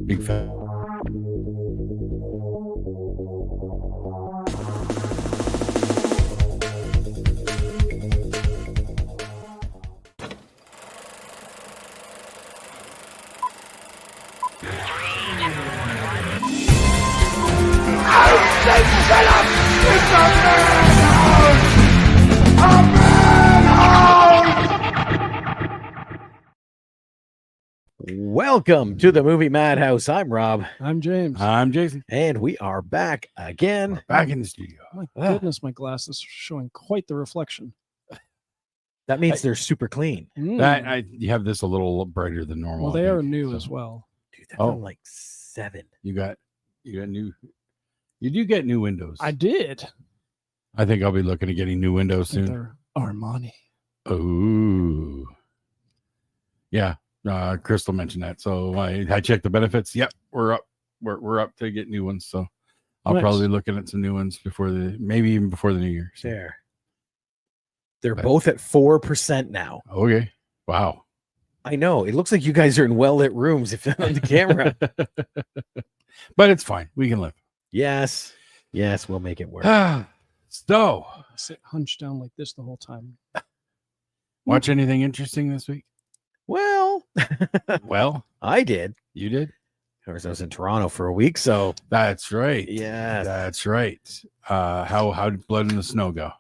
Big fan. Welcome to the Movie Madhouse. I'm Rob. I'm James. I'm Jason. And we are back again. We're back in the studio. My goodness, my glass is showing quite the reflection. That means they're super clean. You have this a little brighter than normal. Well, they are new as well. Dude, that's on like 7. You got new. You do get new windows. I did. I think I'll be looking at getting new windows soon. They're Armani. Oh, yeah. Crystal mentioned that, so I checked the benefits. Yep, we're up. We're up to get new ones. So I'll probably be looking at some new ones maybe even before the new year. So. There. They're both at 4% now. Okay. Wow. I know. It looks like you guys are in well-lit rooms if on the camera. But it's fine. We can live. Yes. Yes, we'll make it work. So, Sit hunched down like this the whole time. watch anything interesting this week? Well, I did. You did? Of course, I was in Toronto for a week, so That's right. yeah. That's right. How did Blood in the Snow go?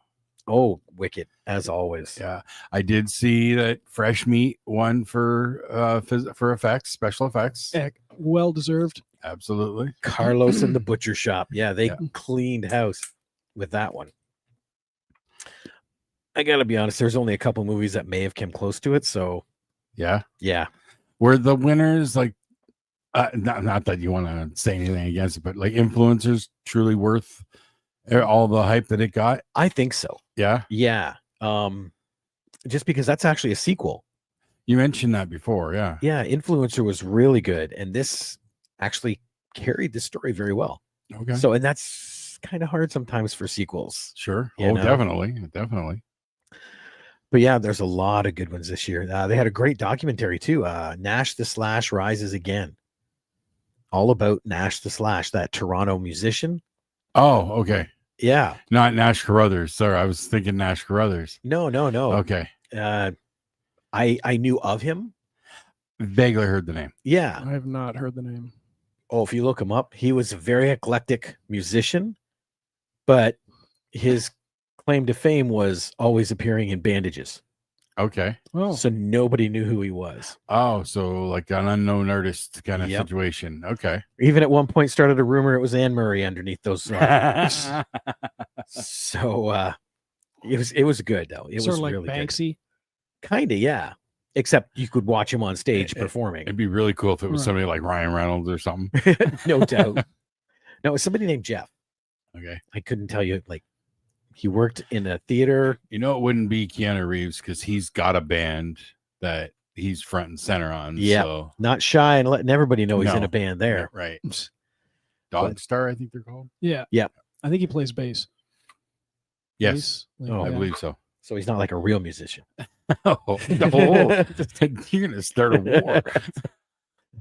Oh, wicked, as always. Yeah, I did see that Fresh Meat won for effects, special effects. Well deserved. Absolutely. Carlos and the Butcher Shop. Yeah, they cleaned house with that one. I gotta be honest, there's only a couple movies that may have come close to it, so Yeah. Were the winners like not that you want to say anything against it, but like influencers truly worth all the hype that it got? I think so. Yeah. Just because that's actually a sequel. You mentioned that before. Yeah. Influencer was really good, and this actually carried the story very well. Okay. So, and that's kind of hard sometimes for sequels. Sure. You know? Definitely. But yeah, there's a lot of good ones this year. They had a great documentary too. Nash the Slash Rises Again. All about Nash the Slash, that Toronto musician. Oh, okay. Yeah. Not Nash Carruthers. Sorry, I was thinking Nash Carruthers. No. Okay. I knew of him. Vaguely heard the name. Yeah. I have not heard the name. Oh, if you look him up, he was a very eclectic musician, but his claim to fame was always appearing in bandages. Okay. Oh, So nobody knew who he was. Oh, so like an unknown artist kind of situation. Okay. Even at one point started a rumor it was Anne Murray underneath those. So it was good though. It sort was of like really Banksy. Kind of, yeah. Except you could watch him on stage performing. It'd be really cool if it was somebody like Ryan Reynolds or something. No doubt. No, it was somebody named Jeff. Okay. I couldn't tell you. Like, he worked in a theater. You know, it wouldn't be Keanu Reeves because he's got a band that he's front and center on. Yeah. So. Not shy and letting everybody know he's in a band there. Right. Dog Star, I think they're called. Yeah. Yeah. I think he plays bass. Yes. Bass? Oh, I believe so. So he's not like a real musician. Oh, no. You're gonna start a war.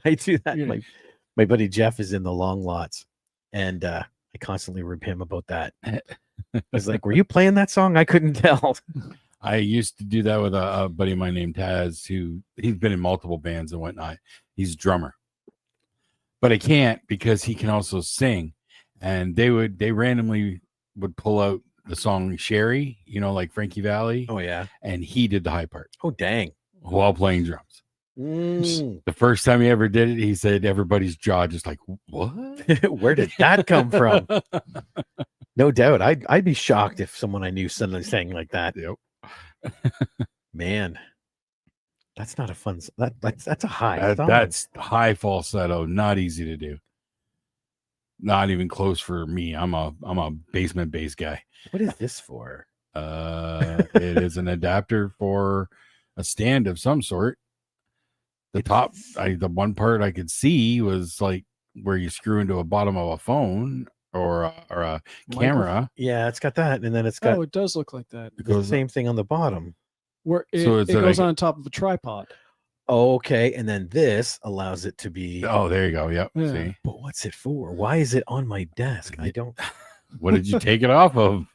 I do that. My buddy Jeff is in the Long Lots, and I constantly rib him about that. I was like, "Were you playing that song?" I couldn't tell. I used to do that with a buddy of mine named Taz, who he's been in multiple bands and whatnot. He's a drummer, but I can't because he can also sing. And they randomly would pull out the song Sherry, you know, like Frankie Valli. Oh yeah, and he did the high part. Oh dang, while playing drums. The first time he ever did it, he said everybody's jaw just like, what? Where did that come from? No doubt, I'd be shocked if someone I knew suddenly sang like that. Yep. Man, that's not a fun. That's a high. That's high falsetto. Not easy to do. Not even close for me. I'm a basement bass guy. What is this for? It is an adapter for a stand of some sort. The one part I could see was like where you screw into a bottom of a phone or a camera. Yeah, it's got that, and then it's got. Oh, it does look like that. The same thing on the bottom. Where it goes on top of a tripod. Okay, and then this allows it to be. Oh, there you go. Yep. Yeah. See, But what's it for? Why is it on my desk? I don't what did you take it off of?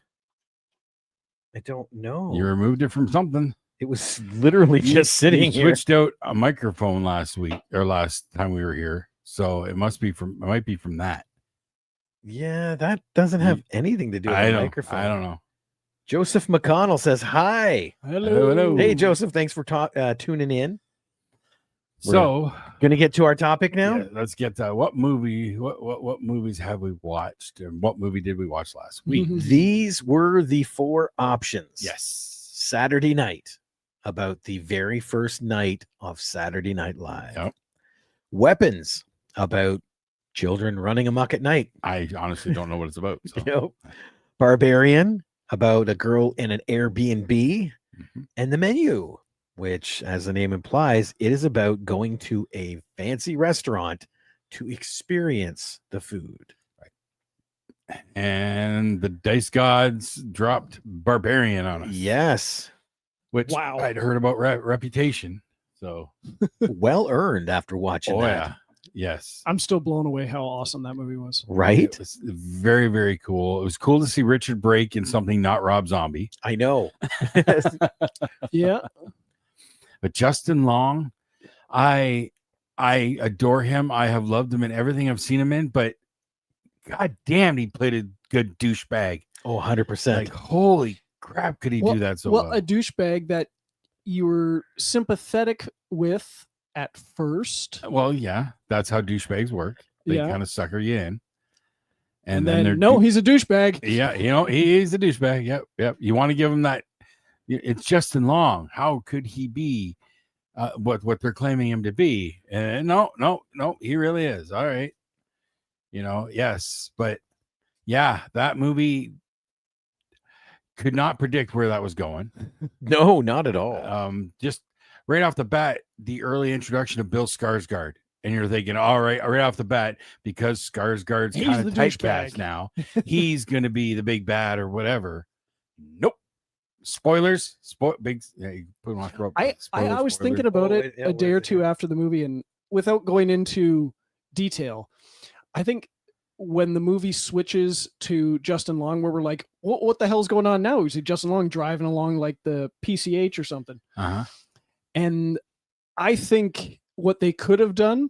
know. You removed it from something. It was literally just sitting you here. switched out a microphone last week or last time we were here, so it might be from that. Yeah, that doesn't have anything to do with I the don't. microphone. I don't know. Joseph McConnell says hi. Hello. Hey, Joseph, thanks for tuning in. So Gonna get to our topic now. yeah, let's get to what movie. What movies have we watched, and what movie did we watch last week? These were the 4 options. Yes. Saturday night, about the very first night of Saturday Night Live. Yep. Weapons, about children running amok at night. I honestly don't know what it's about. So. Yep. Barbarian, about a girl in an Airbnb. Mhm. And The Menu, which, as the name implies, it is about going to a fancy restaurant to experience the food. And the dice gods dropped Barbarian on us. Yes. Which Wow. I'd heard about Reputation. So, Well earned after watching oh that. yeah, yes, I'm still blown away how awesome that movie was. Right? It was very, very cool. It was cool to see Richard Brake in something not Rob Zombie, I know. Yeah. but Justin Long, I adore him. I have loved him in everything I've seen him in, but god damn, he played a good douchebag. Oh, 100%. Like, holy crap, could he do that so well? a douchebag that you were sympathetic with at first. Well, yeah, that's how douchebags work. They Yeah. kind of sucker you in. And then they're then, no, he's a douchebag. yeah, he's a douchebag. Yep. You want to give him that. It's Justin Long. How could he be what they're claiming him to be? And no, he really is. All right. Yes. But yeah, that movie could not predict where that was going. No, not at all. Just right off the bat, the early introduction of Bill Skarsgård. And you're thinking, all right off the bat, because Skarsgård's He's kind the of typecast douchebag. now, he's going to be the big bad or whatever. Nope. Spoilers. Yeah, you put them on throat. I was thinking about it a day or two after the movie, and without going into detail, I think when the movie switches to Justin Long, where we're like, what the hell's going on now? We see Justin Long driving along like the PCH or something. Uh-huh. And I think what they could have done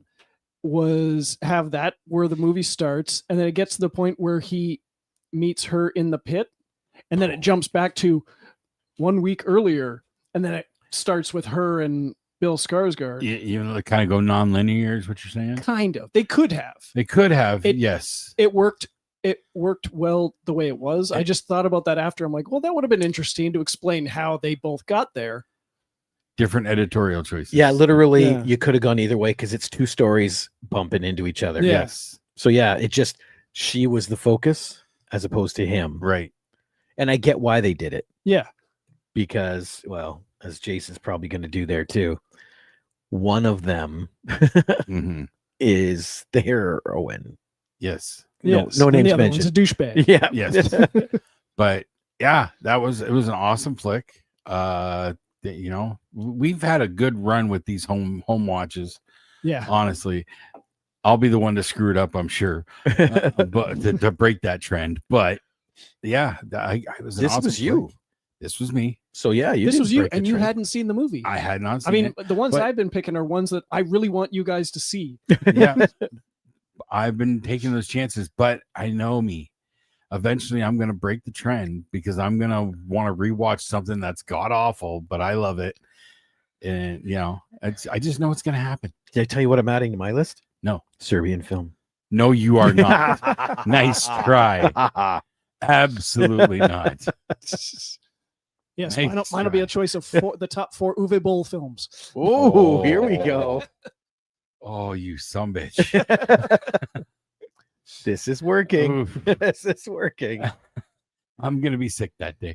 was have that where the movie starts, and then it gets to the point where he meets her in the pit, and then it jumps back to 1 week earlier, and then it starts with her and Bill Skarsgård. You kind of go non-linear is what you're saying? Kind of. They could have. They could have, yes. It worked. It worked well the way it was. I just thought about that after. I'm like, well, that would have been interesting to explain how they both got there. Different editorial choices. Yeah, literally, Yeah. you could have gone either way because it's 2 stories bumping into each other. Yeah. Yes. So yeah, she was the focus as opposed to him. Right. And I get why they did it. Yeah. Because, well, as Jason's probably going to do there too, one of them Mm-hmm. is the heroine. Yes. Yes. no And names the other one's mentioned. a douchebag. Yeah. Yes. But yeah, it was an awesome flick. We've had a good run with these home watches. Yeah. Honestly, I'll be the one to screw it up, I'm sure, but to break that trend. But yeah, I was. An This awesome was you. flick. This was me. So yeah, This was you, break the and you trend. hadn't seen the movie. I had not seen I mean, it. the ones but- I've been picking are ones that I really want you guys to see. Yeah, I've been taking those chances, but I know me. Eventually, I'm going to break the trend because I'm going to want to rewatch something that's god awful, but I love it. And I just know it's going to happen. Did I tell you what I'm adding to my list? No. Serbian film. No, you are not. Nice try. Absolutely not. Yes, Nice mine will be try. a choice of the top 4 Uwe Boll films. Oh, here we go. Oh, you sumbitch. This is working. Oof. This is working. I'm going to be sick that day.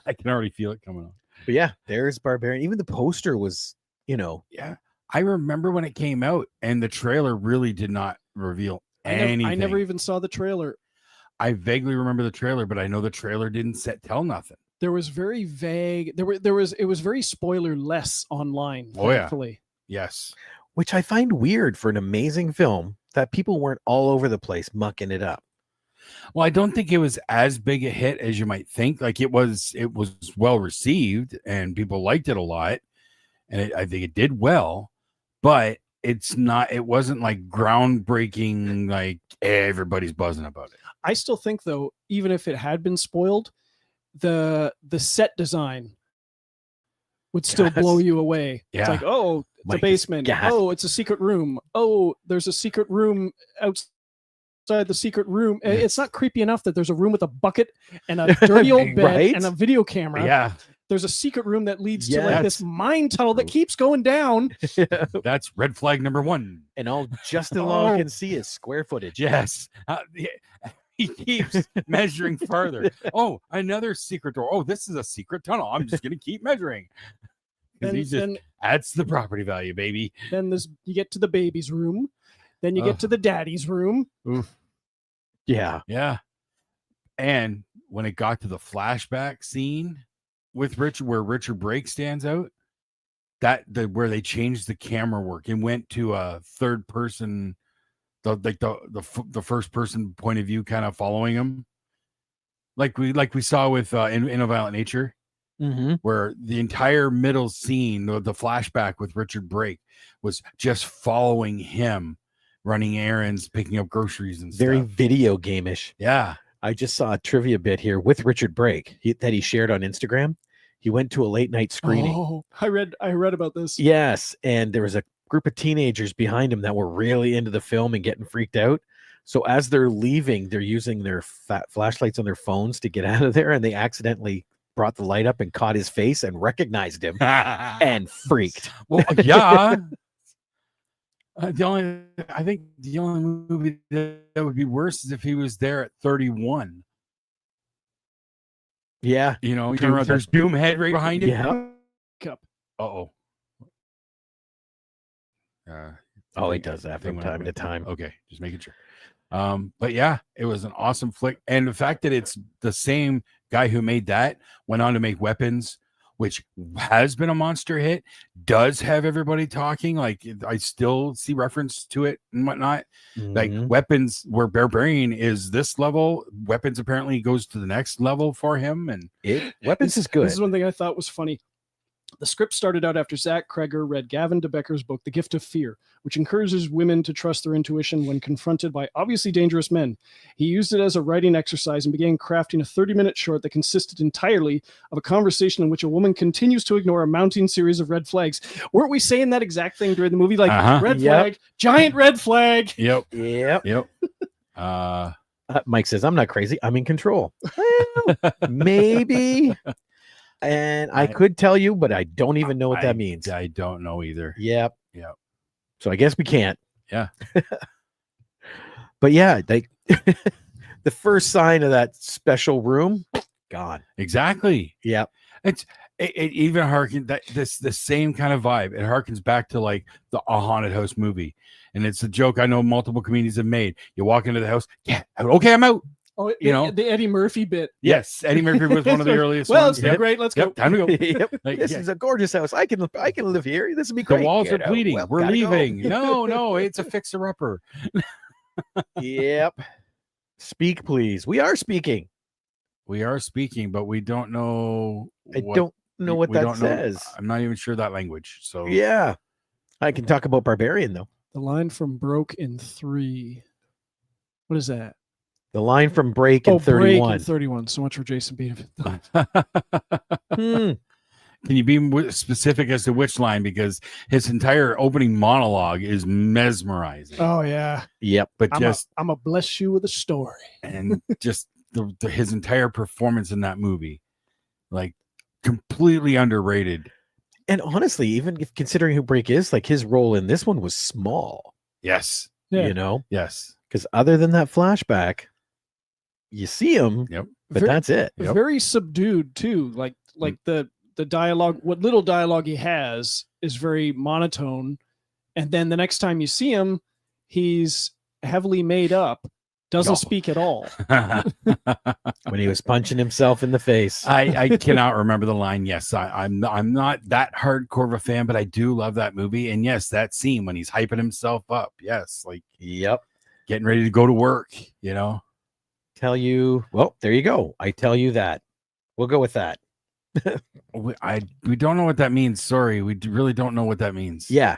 I can already feel it coming on. But yeah, there's Barbarian. Even the poster was, Yeah. I remember when it came out and the trailer really did not reveal anything. I never even saw the trailer. I vaguely remember the trailer, but I know the trailer didn't tell nothing. there was very vague. It was very spoiler less online. Oh, yeah. Thankfully. Yes. Which I find weird for an amazing film that people weren't all over the place mucking it up. Well, I don't think it was as big a hit as you might think. Like it was well received and people liked it a lot. And I think it did well, but it wasn't like groundbreaking, like everybody's buzzing about it. I still think though, even if it had been spoiled, the set design would still blow you away. Yeah. It's like, oh, it's Like a basement. gas. Oh, it's a secret room. Oh, there's a secret room outside the secret room. It's not creepy enough that there's a room with a bucket and a dirty old bed Right? and a video camera. Yeah. There's a secret room that leads to like Yes. this mine tunnel that keeps going down. That's red flag number 1. And all Justin Long Oh. can see is square footage. Yes. He keeps measuring further. Oh, another secret door. Oh, this is a secret tunnel. I'm just going to keep measuring. Because he just Then adds to the property value, baby. you get to the baby's room. Then you get to the daddy's room. Oof. Yeah. Yeah. And when it got to the flashback scene with Richard, where Richard Brake stands out, where they changed the camera work and went to a third person, the first person point of view, kind of following him, like we saw with in A Violent Nature, Mm-hmm. where the entire middle scene, the flashback with Richard Brake, was just following him, running errands, picking up groceries and Very stuff. video game-ish. Yeah. I just saw a trivia bit here with Richard Brake that he shared on Instagram. He went to a late night screening. Oh, I read about this. Yes, and there was a group of teenagers behind him that were really into the film and getting freaked out. So as they're leaving, they're using their flashlights on their phones to get out of there, and they accidentally brought the light up and caught his face and recognized him and freaked. Well, yeah. I think the only movie that would be worse is if he was there at 31. Yeah. You know, you turn around, there's Doomhead right behind him. Yeah. Cup. Uh-oh. Oh, he does that from time to time. Okay, just making sure. But yeah, it was an awesome flick. And the fact that it's the same guy who made that went on to make Weapons, which has been a monster hit, does have everybody talking. Like I still see reference to it and whatnot. Like Mhm. Weapons, where Barbarian is this level, Weapons apparently goes to the next level for him. And Weapons is good. This is one thing I thought was funny. The script started out after Zach Kreger read Gavin de Becker's book, The Gift of Fear, which encourages women to trust their intuition when confronted by obviously dangerous men. He used it as a writing exercise and began crafting a 30-minute short that consisted entirely of a conversation in which a woman continues to ignore a mounting series of red flags. Weren't we saying that exact thing during the movie? Like, red flag, giant red flag. Yep. Yep. Yep. Mike says, I'm not crazy. I'm in control. Well, maybe. And I could tell you, but I don't even know what that means. I don't know either. Yep. Yep. So I guess we can't. Yeah. But yeah, the first sign of that special room, gone. Exactly. Yep. It even harkens the same kind of vibe. It harkens back to like a haunted house movie. And it's a joke I know multiple comedians have made. You walk into the house, yeah, okay, I'm out. Oh, You know? the Eddie Murphy bit. Yes, Eddie Murphy was one of the earliest Well, ones. it's been great. Let's go. Yep, time to go. Yep. Like, This yeah. is a gorgeous house. I can live here. This would be The great. walls are Get out. bleeding. Well, We're gotta go. leaving. No, it's a fixer-upper. Yep. Speak, please. We are speaking. We are speaking, but we don't know. I don't know what we that don't know. says. I'm not even sure that language. So Yeah. I can talk about Barbarian, though. The line from Broke in 3. What is that? The line from Break in Break 31. in 31. So much for Jason Beaton. Hmm. Can you be specific as to which line? Because his entire opening monologue is mesmerizing. Oh, yeah. Yep. But I'm going to bless you with a story. and just his entire performance in that movie, like completely underrated. And honestly, even if considering who Break is, like his role in this one was small, Yes. Yeah. you know, Yes. because other than that flashback, you see him, Yep. but Ver- that's it. Yep. Very subdued, too. Like the dialogue, what little dialogue he has is very monotone. And then the next time you see him, he's heavily made up Doesn't No. speak at all. When he was punching himself in the face. I cannot remember the line. Yes, I'm not that hardcore of a fan, but I do love that movie. And yes, that scene when he's hyping himself up. Yes, like Yep. getting ready to go to work. You know. Tell you. Well, there you go. I tell you that. We'll go with that. We don't know what that means. Sorry, we really don't know what that means. Yeah.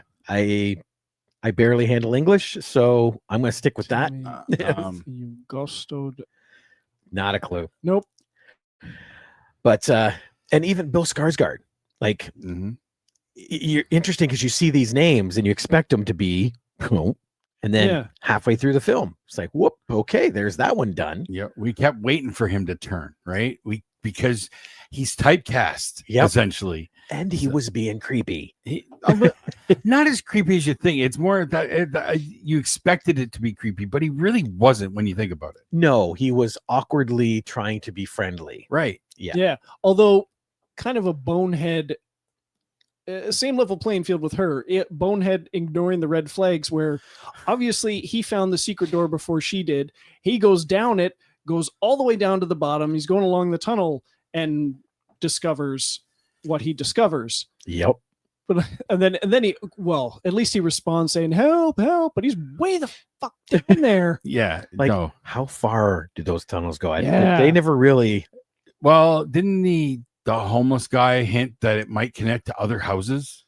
I barely handle English, so I'm going to stick with that. You gustoed. Not a clue. Nope. But and even Bill Skarsgård, like you're interesting because you see these names and you expect them to be, and then halfway through the film, it's like, whoop, okay, there's that one done. Yeah, we kept waiting for him to turn, right? Because he's typecast, Yep. essentially. And he was being creepy. Not as creepy as you think. It's more that you expected it to be creepy, but he really wasn't when you think about it. No, he was awkwardly trying to be friendly. Right. Yeah. Although kind of a bonehead, same level playing field with her. Bonehead ignoring the red flags where obviously he found the secret door before she did. He goes down it, goes all the way down to the bottom. He's going along the tunnel and discovers what he discovers. Yep. But and then he, well, at least he responds saying help, but he's way the fuck down there. Yeah. Like, no. how far do those tunnels go? Yeah. They never really. Well, didn't the homeless guy hint that it might connect to other houses?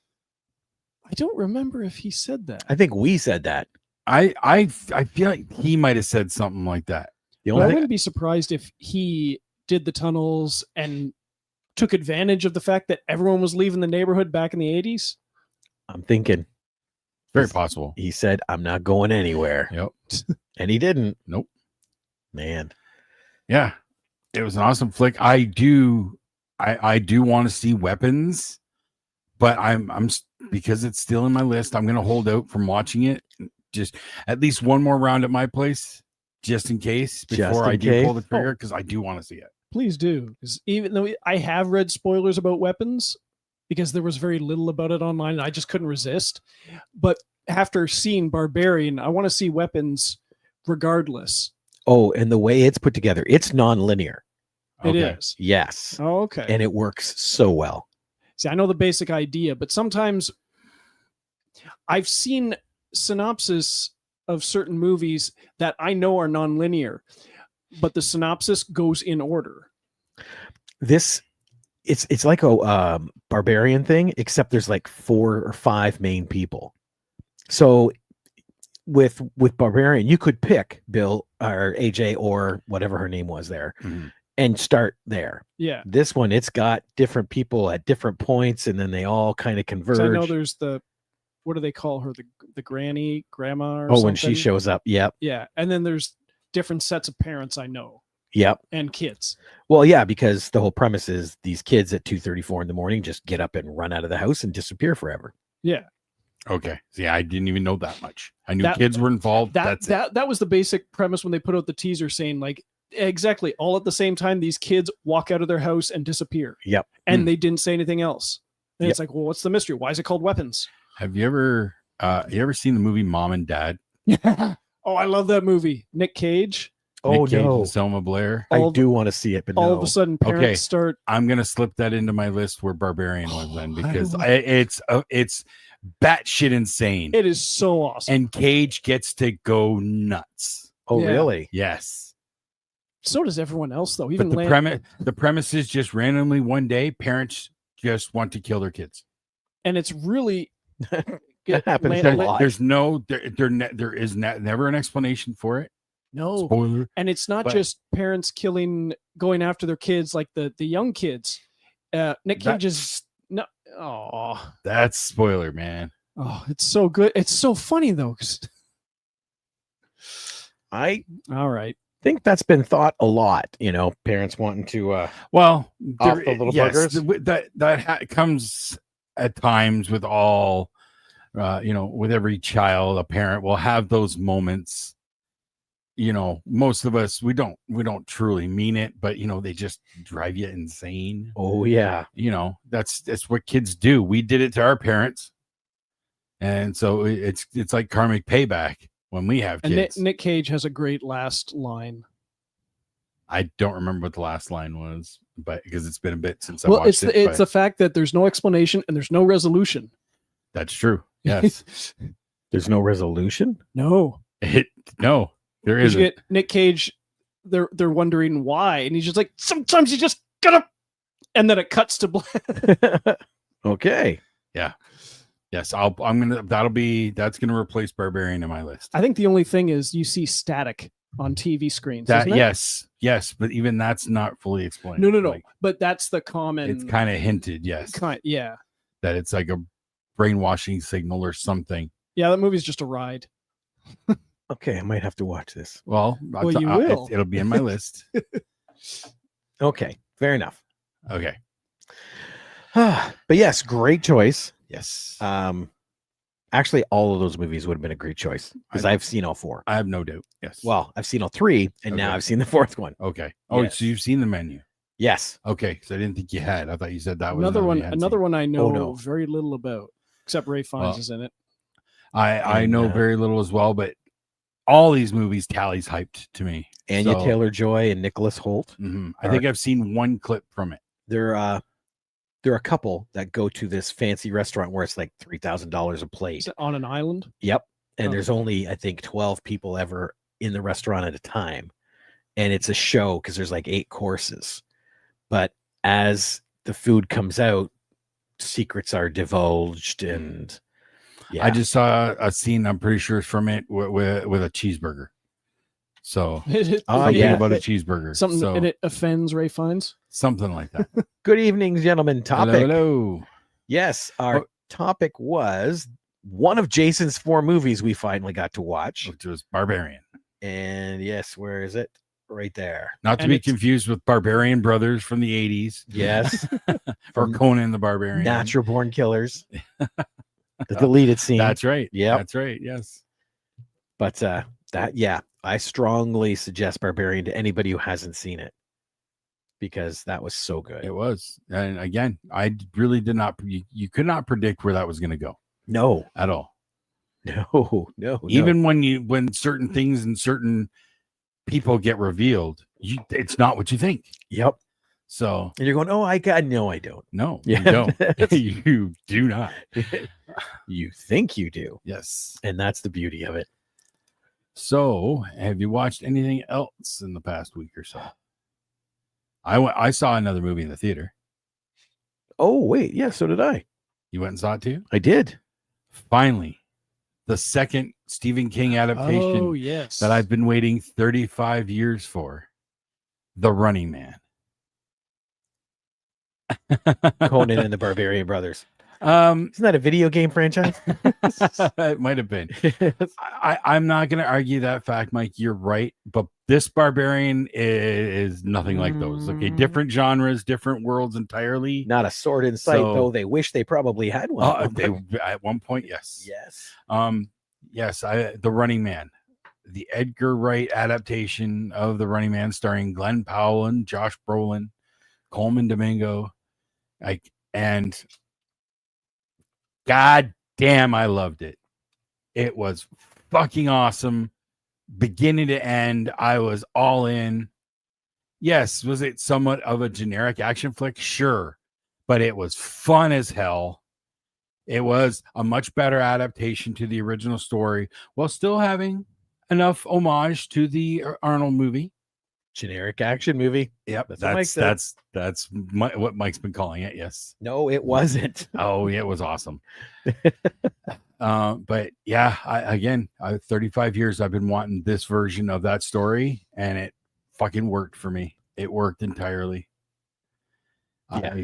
I don't remember if he said that. I think we said that. I feel like he might have said something like that. The But only I thing, wouldn't be surprised if he did the tunnels and took advantage of the fact that everyone was leaving the neighborhood back in the 80s. I'm thinking Very possible. he said, I'm not going anywhere. Yep. And he didn't. Nope. Man. Yeah. It was an awesome flick. I do want to see Weapons, but I'm because it's still in my list. I'm going to hold out from watching it. Just at least one more round at my place, just in case before I do pull the trigger, because I do want to see it. Please do, because even though I have read spoilers about Weapons, because there was very little about it online, and I just couldn't resist. But after seeing Barbarian, I want to see Weapons regardless. Oh, and the way it's put together, it's non-linear. It is. Yes. Oh, okay. And it works so well. See, I know the basic idea, but sometimes I've seen synopsis of certain movies that I know are non-linear, but the synopsis goes in order. This it's like a Barbarian thing, except there's like 4 or 5 main people. So with Barbarian, you could pick Bill or AJ or whatever her name was there and start there. Yeah. This one, it's got different people at different points, and then they all kind of converge. I know there's what do they call her? The granny, grandma, or something? When she shows up. Yep. Yeah. And then there's different sets of parents I know. Yep. And kids. Well, yeah, because the whole premise is these kids at 2:34 in the morning just get up and run out of the house and disappear forever. Yeah. Okay. See, I didn't even know that much. I knew kids were involved. That was the basic premise when they put out the teaser saying, like, exactly, all at the same time, these kids walk out of their house and disappear. Yep. And they didn't say anything else. And Yep. it's like, well, what's the mystery? Why is it called Weapons? Have you ever seen the movie Mom and Dad? Oh, I love that movie. Nick Cage. Oh, Nick Cage no. and Selma Blair. I do want to see it, but all no. of a sudden parents start. I'm gonna slip that into my list where Barbarian was then, because it's batshit insane. It is so awesome. And Cage gets to go nuts. Oh, Yeah. really? Yes. So does everyone else, though. Even But the premise is just randomly one day parents just want to kill their kids. And it's really That happens Lan- a lot. There's there is never an explanation for it. no. Spoiler. And it's not But- just parents going after their kids, like the young kids. Nick Cage is no. Oh, That's spoiler, man. it's so good. It's so funny though. I All right. think that's been thought a lot, parents wanting to Well, off the little buggers. that comes at times with all, with every child. A parent will have those moments. Most of us we don't truly mean it, but they just drive you insane. Oh yeah. That's what kids do. We did it to our parents, and so it's like karmic payback. when we have And kids. Nick Cage has a great last line. I don't remember what the last line was, but because it's been a bit since I Well, watched it. it's but the fact that there's no explanation and there's no resolution. that's true. Yes. There's no resolution. No. No, there 'Cause you isn't. get Nick Cage, they're wondering why, and he's just like, sometimes you just gotta, and then it cuts to black. Okay. Yes, that's gonna replace Barbarian in my list. I think the only thing is you see static on TV screens. That isn't it? yes, but even that's not fully explained. No. Like, But that's the common. it's kind of hinted, yes, Yeah. that it's like a brainwashing signal or something. Yeah, that movie's just a ride. Okay, I might have to watch this. Well, You will. it'll be in my list. Okay, fair enough. Okay. But yes, great choice. Yes. Actually, all of those movies would have been a great choice because I've seen all four. I have no doubt. Yes. Well, I've seen all three, and now Okay. I've seen the fourth one. Okay. Oh, Yes. so you've seen the menu. Yes. Okay. So I didn't think you had. I thought you said that was Another one. you hadn't Another seen. one I know no. very little about, except Ray Fiennes Well, is in it. I And, know very little as well, but all these movies tallies hyped to me. Anya So, Taylor-Joy and Nicholas Holt. I think I've seen one clip from it. There are a couple that go to this fancy restaurant where it's like $3,000 a plate. Is it on an island? Yep. And Oh. there's only, I think, 12 people ever in the restaurant at a time. And it's a show because there's like 8 courses. But as the food comes out, secrets are divulged. And yeah, I just saw a scene. I'm pretty sure it's from it with a cheeseburger. So Oh, something yeah. about a cheeseburger. Something, so, and it offends Ray Fiennes. something like that. good evening, gentlemen. Topic. Hello. Yes, our Oh. topic was one of Jason's 4 movies we finally got to watch. Which was Barbarian. And yes, where is it? Right there. Not to And be it's- confused with Barbarian Brothers from the 80s Yes. or Conan the Barbarian. Natural Born Killers. The deleted scene. That's right. Yep. That's right. Yes. But I strongly suggest Barbarian to anybody who hasn't seen it because that was so good. It was. And again, I really did not, you could not predict where that was going to go No, at all. no. Even when certain things and certain people get revealed, it's not what you think. Yep. So And you're going, oh, I don't. no, Yeah. you don't. You do not. You think you do. Yes. And that's the beauty of it. So have you watched anything else in the past week or so? I saw another movie in the theater. Oh, wait. Yeah, so did I. You went and saw it too? I did. Finally, the second Stephen King adaptation Oh yes. that I've been waiting 35 years for. The Running Man. Conan and the Barbarian Brothers. Um, Isn't that a video game franchise? it might have been. I'm not going to argue that fact, Mike. You're right, but this Barbarian is nothing like those. Okay, different genres, different worlds entirely. Not a sword in sight, So- though they wish they probably had one. At one point, yes. Yes. Yes, The Running Man, the Edgar Wright adaptation of The Running Man, starring Glenn Powell and Josh Brolin, Coleman Domingo, and God damn, I loved it. It was fucking awesome, beginning to end. I was all in. Yes, was it somewhat of a generic action flick? Sure, but it was fun as hell. It was a much better adaptation to the original story while still having enough homage to the Arnold movie. Generic action movie. Yep, That's what Mike said. that's what Mike's been calling it. Yes. No, it wasn't. Oh, yeah, it was awesome. But yeah, I 35 years I've been wanting this version of that story, and it fucking worked for me. It worked entirely. Yeah.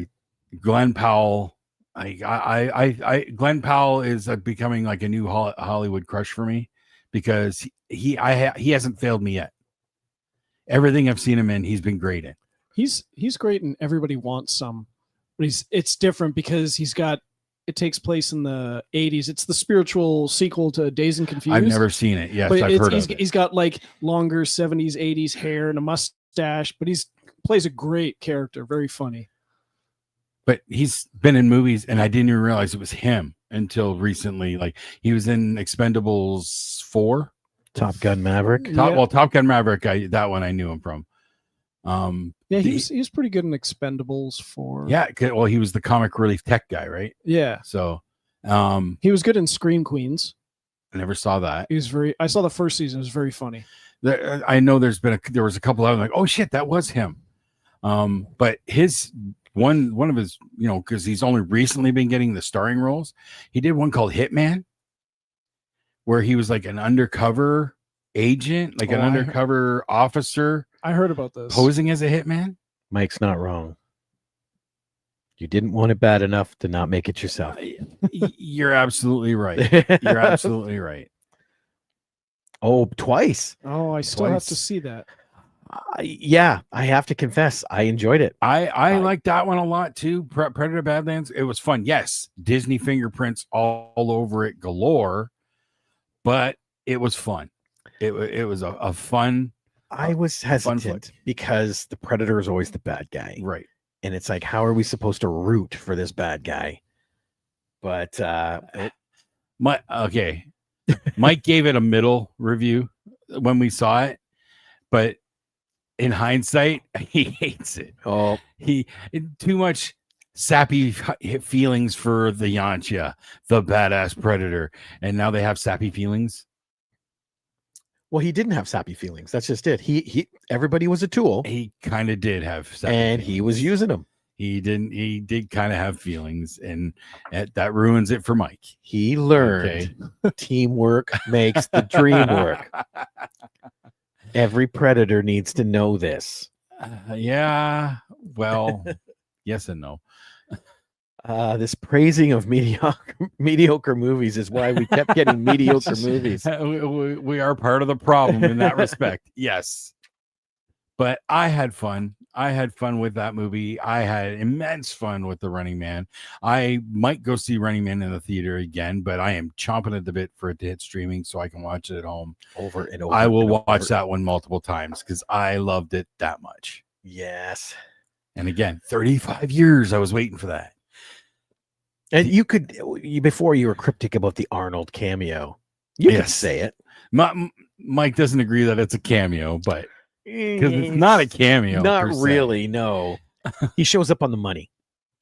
Glenn Powell. Glenn Powell is becoming like a new Hollywood crush for me because he hasn't failed me yet. Everything I've seen him in, he's been great in. He's great and Everybody Wants Some, but it's different because it takes place in the 80s. It's the spiritual sequel to Dazed and Confused. I've never seen it. Yes, but I've heard of it. he's got like longer 70s, 80s hair and a mustache, but plays a great character, very funny. But he's been in movies, and I didn't even realize it was him until recently. Like he was in Expendables 4, Top Gun Maverick. Top Gun Maverick. That one I knew him from. Yeah, he's pretty good in Expendables for. Yeah, well, he was the comic relief tech guy, right? Yeah. So, he was good in Scream Queens. I never saw that. I saw the first season. It was very funny. I know there was a couple of them like, oh shit, that was him. But his one of his, because he's only recently been getting the starring roles. He did one called Hitman, where he was like an undercover agent, like an undercover officer. I heard about this. Posing as a hitman. Mike's not wrong. You didn't want it bad enough to not make it yourself. You're absolutely right. You're absolutely right. Oh, twice. Oh, I still have to see that. Yeah, I have to confess, I enjoyed it. I like that one a lot too. Predator Badlands. It was fun. Yes, Disney fingerprints all over it galore, but it was fun. It was a fun. I was hesitant because the Predator is always the bad guy, right? And it's like, how are we supposed to root for this bad guy? But Mike gave it a middle review when we saw it, but in hindsight, he hates it. Oh, too much sappy feelings for the Yancha, the badass Predator, and now they have sappy feelings. Well, he didn't have sappy feelings. That's just it. He everybody was a tool. He kind of did have sappy and feelings. He was using them. He did kind of have feelings, and that ruins it for Mike. He learned teamwork makes the dream work. Every Predator needs to know this. Yeah. Well, yes and no. This praising of mediocre movies is why we kept getting mediocre movies. We are part of the problem in that respect. Yes. But I had fun. I had fun with that movie. I had immense fun with The Running Man. I might go see Running Man in the theater again, but I am chomping at the bit for it to hit streaming so I can watch it at home. Over and over. I will watch that one multiple times because I loved it that much. Yes. And again, 35 years I was waiting for that. And before you were cryptic about the Arnold cameo, you could say it. Mike doesn't agree that it's a cameo, but because it's not a cameo. Not really, no. He shows up on the money.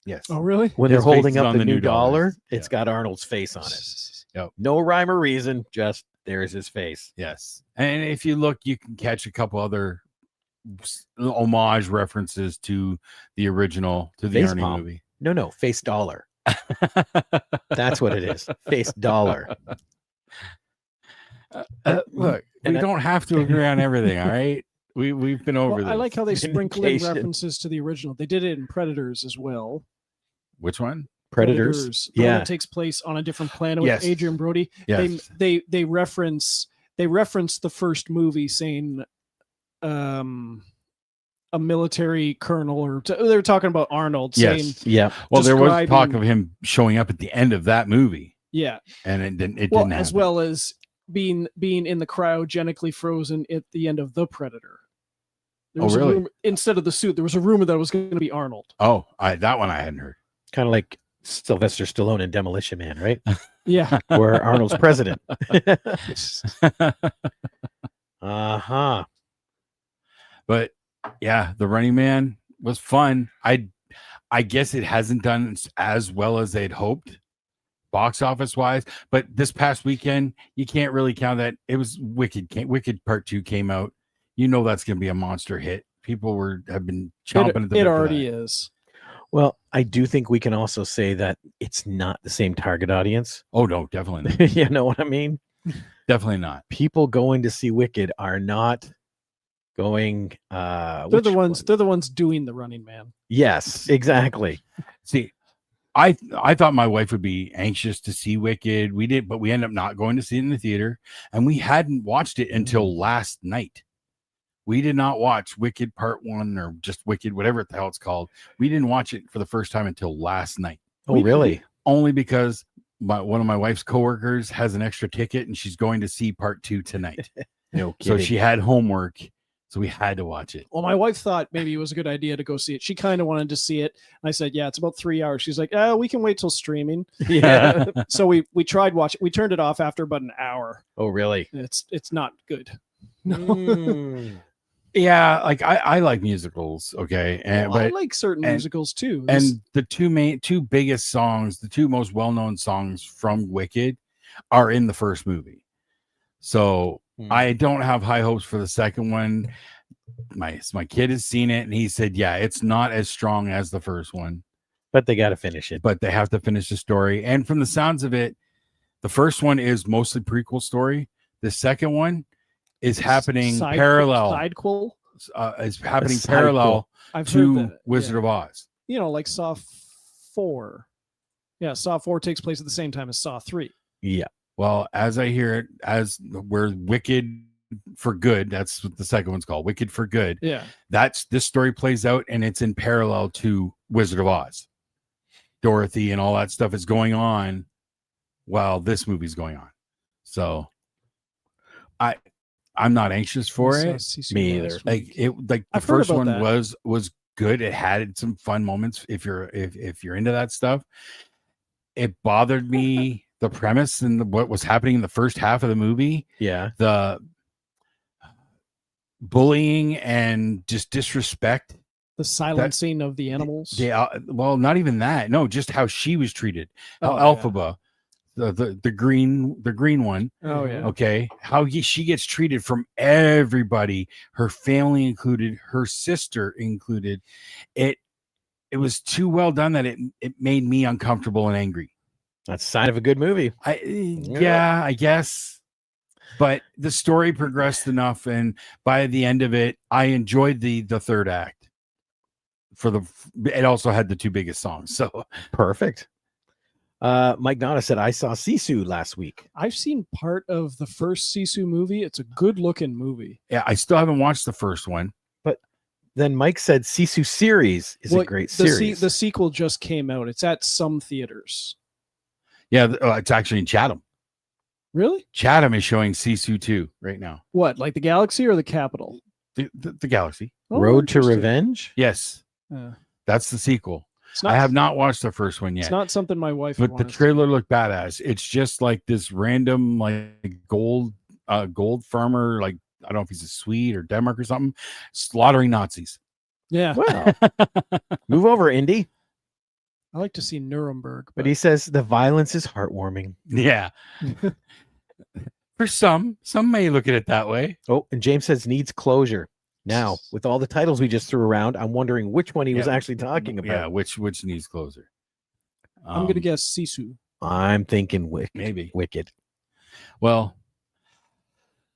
Yes. Oh, really? When they're holding up the new dollar, it's got Arnold's face on it. Yep. No rhyme or reason, just there's his face. Yes. And if you look, you can catch a couple other homage references to the original, to the Arnie movie. No, face dollar. That's what it is. Face dollar. Look, we don't have to agree on everything, all right? We've been over this. I like how they sprinkle in references to the original. They did it in Predators as well. Which one? Predators. The one that takes place on a different planet with Adrian Brody. Yes. They reference the first movie saying a military colonel, or they were talking about Arnold saying, well, there was talk of him showing up at the end of that movie. Yeah. And it didn't happen. As well as being in the cryogenically frozen at the end of The Predator. There was really? Instead of the suit, there was a rumor that it was going to be Arnold. Oh, that one I hadn't heard. Kind of like Sylvester Stallone in Demolition Man, right? Yeah. Where Arnold's president. Uh-huh. But yeah, The Running Man was fun. I guess it hasn't done as well as they'd hoped box office wise, but this past weekend you can't really count that. It was Wicked Part 2 came out. You know that's going to be a monster hit. People have been chomping at the bit. It already is. Well, I do think we can also say that it's not the same target audience. Oh no, definitely not. You know what I mean? Definitely not. People going to see Wicked are not going they're the ones doing The Running Man. Yes, exactly. See, I thought my wife would be anxious to see Wicked. We did, but we ended up not going to see it in the theater, and we hadn't watched it until last night. We did not watch Wicked Part 1 or just Wicked, whatever the hell it's called. We didn't watch it for the first time until last night. Oh, really? Only because one of my wife's coworkers has an extra ticket and she's going to see Part 2 tonight. No kidding. So she had homework so we had to watch it. Well, my wife thought maybe it was a good idea to go see it. She kind of wanted to see it. And I said, yeah, it's about 3 hours. She's like, oh, we can wait till streaming. Yeah. So we tried watching. We turned it off after about an hour. Oh, really? It's not good. No. Yeah, like I like musicals, okay, and Well, I but like certain and- musicals too. and the two biggest songs, the two most well-known songs from Wicked, are in the first movie. So I don't have high hopes for the second one. My kid has seen it and he said, yeah, it's not as strong as the first one, But they got to finish it. but they have to finish the story. And from the sounds of it, the first one is mostly prequel story. The second one is happening parallel. Sidequel. Is happening sidequel. parallel I've heard to that. Wizard of Oz. You know, like Saw 4. Yeah, Saw 4 takes place at the same time as Saw 3. Yeah. Well, as I hear it, as we're Wicked for Good, that's what the second one's called, Wicked for Good. Yeah. That's this story plays out and it's in parallel to Wizard of Oz. Dorothy and all that stuff is going on while this movie's going on. So I'm not anxious for I saw it. Sisu Me last either. week. The I've heard first about one that. was good. It had some fun moments if you're into that stuff. It bothered me the premise and what was happening in the first half of the movie, Yeah. the bullying and just disrespect. The silencing of the animals. Well, not even that. No, just how she was treated. How Oh, yeah. Elphaba, the green one. Oh yeah. Okay, how she gets treated from everybody, her family included, her sister included. It was too well done that it made me uncomfortable and angry. That's a sign of a good movie. Yeah, I guess. But the story progressed enough, and by the end of it, I enjoyed the third act. It also had the two biggest songs, so Perfect. Mike Nada said, I saw Sisu last week. I've seen part of the first Sisu movie. It's a good looking movie. yeah, I still haven't watched the first one. Then Mike said Sisu series is a great series. The sequel just came out. It's at some theaters. Yeah, it's actually in Chatham. Really? Chatham is showing Sisu 2 right now. What, like the Galaxy or the Capitol? The Galaxy. Oh, Road to interesting. Revenge. Yes, that's the sequel. It's not, I have not watched the first one It's yet, not something my wife. but the wants. trailer looked badass. It's just like this random like gold farmer, like I don't know if he's a Swede or Denmark or something, slaughtering Nazis. Yeah, Well, move over, Indy. I like to see Nuremberg, But he says the violence is heartwarming. Yeah. For some may look at it that way. Oh, and James says needs closure. Now, with all the titles we just threw around, I'm wondering which one he was Yeah. actually talking about. Yeah, which needs closer. I'm gonna guess Sisu. I'm thinking maybe. Wicked. Well,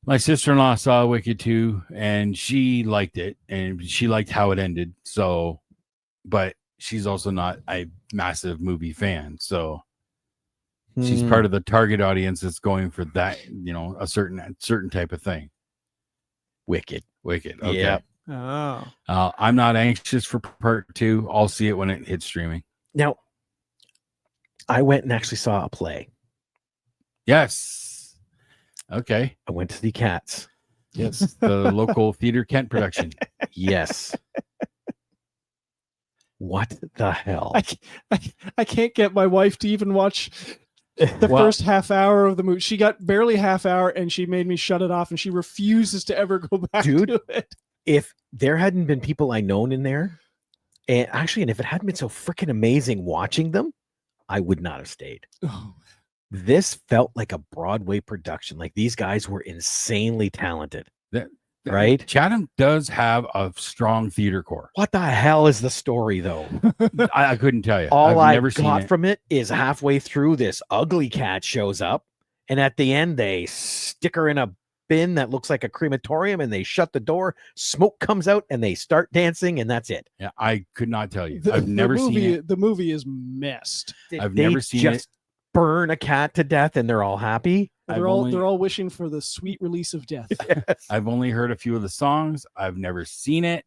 my sister-in-law saw Wicked 2 and she liked it and she liked how it ended. So, but she's also not a massive movie fan. So she's part of the target audience that's going for that, a certain type of thing. Wicked. Okay. Yep. Oh, I'm not anxious for part 2. I'll see it when it hits streaming. Now, I went and actually saw a play. Yes. Okay. I went to see Cats. Yes. The local Theater Kent production. Yes. What the hell? I can't get my wife to even watch the Well- first half hour of the movie. She got barely half hour, and she made me shut it off, and she refuses to ever go back Dude. to it. If there hadn't been people I known in there, and if it hadn't been so freaking amazing watching them, I would not have stayed. Oh, This felt like a Broadway production. Like these guys were insanely talented. Right? Chatham does have a strong theater core. What the hell is the story, though? I couldn't tell you. All I've I never seen got it. from it is halfway through, this ugly cat shows up, and at the end, they stick her in a bin that looks like a crematorium, and they shut the door. Smoke comes out, and they start dancing, and that's it. Yeah, I could not tell you. the, I've the never movie, seen it. The movie is messed. I've They never seen just it. burn a cat to death, and they're all happy. They're all wishing for the sweet release of death. I've only heard a few of the songs. I've never seen it.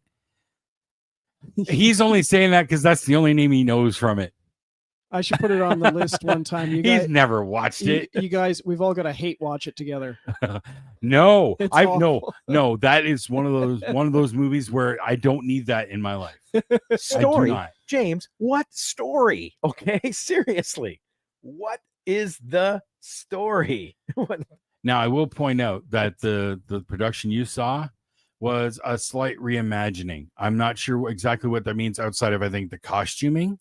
He's only saying that because that's the only name he knows from it. I should put it on the list one time. You He's guys, never watched it. you guys, we've all got to hate watch it together. No, It's I awful. no. That is one of those movies where I don't need that in my life. Story, not. James. What story? Okay, seriously, what is the story? What? Now, I will point out that the production you saw was a slight reimagining. I'm not sure exactly what that means outside of, I think, the costuming,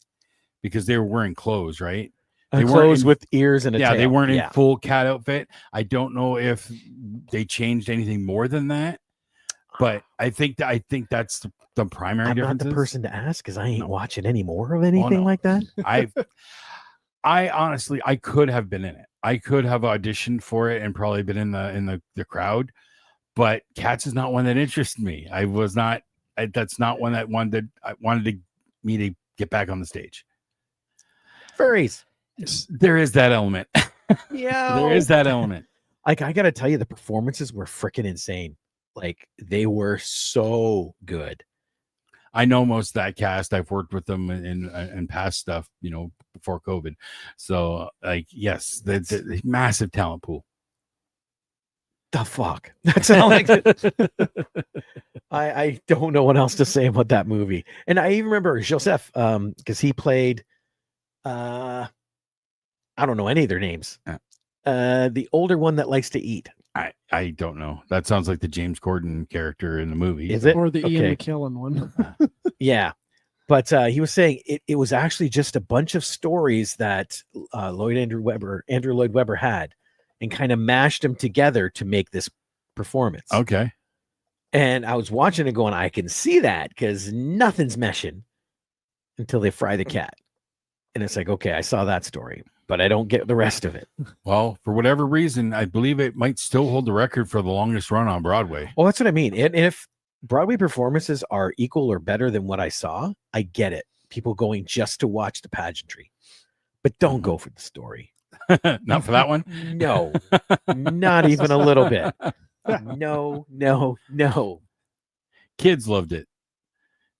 because they were wearing clothes, right? They weren't Clothes in- with ears and a Yeah, tail. they weren't in full cat outfit. I don't know if they changed anything more than that, but I think that's the primary I'm difference. not the person to ask because I ain't No. watching any more of anything no. like that. I honestly, I could have been in it. I could have auditioned for it and probably been in the crowd, but Cats is not one that interested me. I was not. That's not one that wanted me to get back on the stage. Furries. There is that element. Yeah, There is that element. Like, I gotta tell you, the performances were freaking insane. Like, they were so good. I know most of that cast. I've worked with them in past stuff, before COVID. So, like, yes, the massive talent pool. The fuck? That's all I don't know what else to say about that movie. And I even remember Joseph, because he played I don't know any of their names. The older one that likes to eat. I don't know. That sounds like the James Corden character in the movie. Is it? Or the Ian Okay. McKellen one. Yeah. But he was saying it was actually just a bunch of stories that Andrew Lloyd Webber had, and kind of mashed them together to make this performance. Okay. And I was watching it going, I can see that because nothing's meshing until they fry the cat. And it's like, okay, I saw that story, but I don't get the rest of it. Well, for whatever reason, I believe it might still hold the record for the longest run on Broadway. Well, that's what I mean. And if Broadway performances are equal or better than what I saw, I get it. People going just to watch the pageantry, but don't go for the story. Not for that one. No, not even a little bit. No. Kids loved it.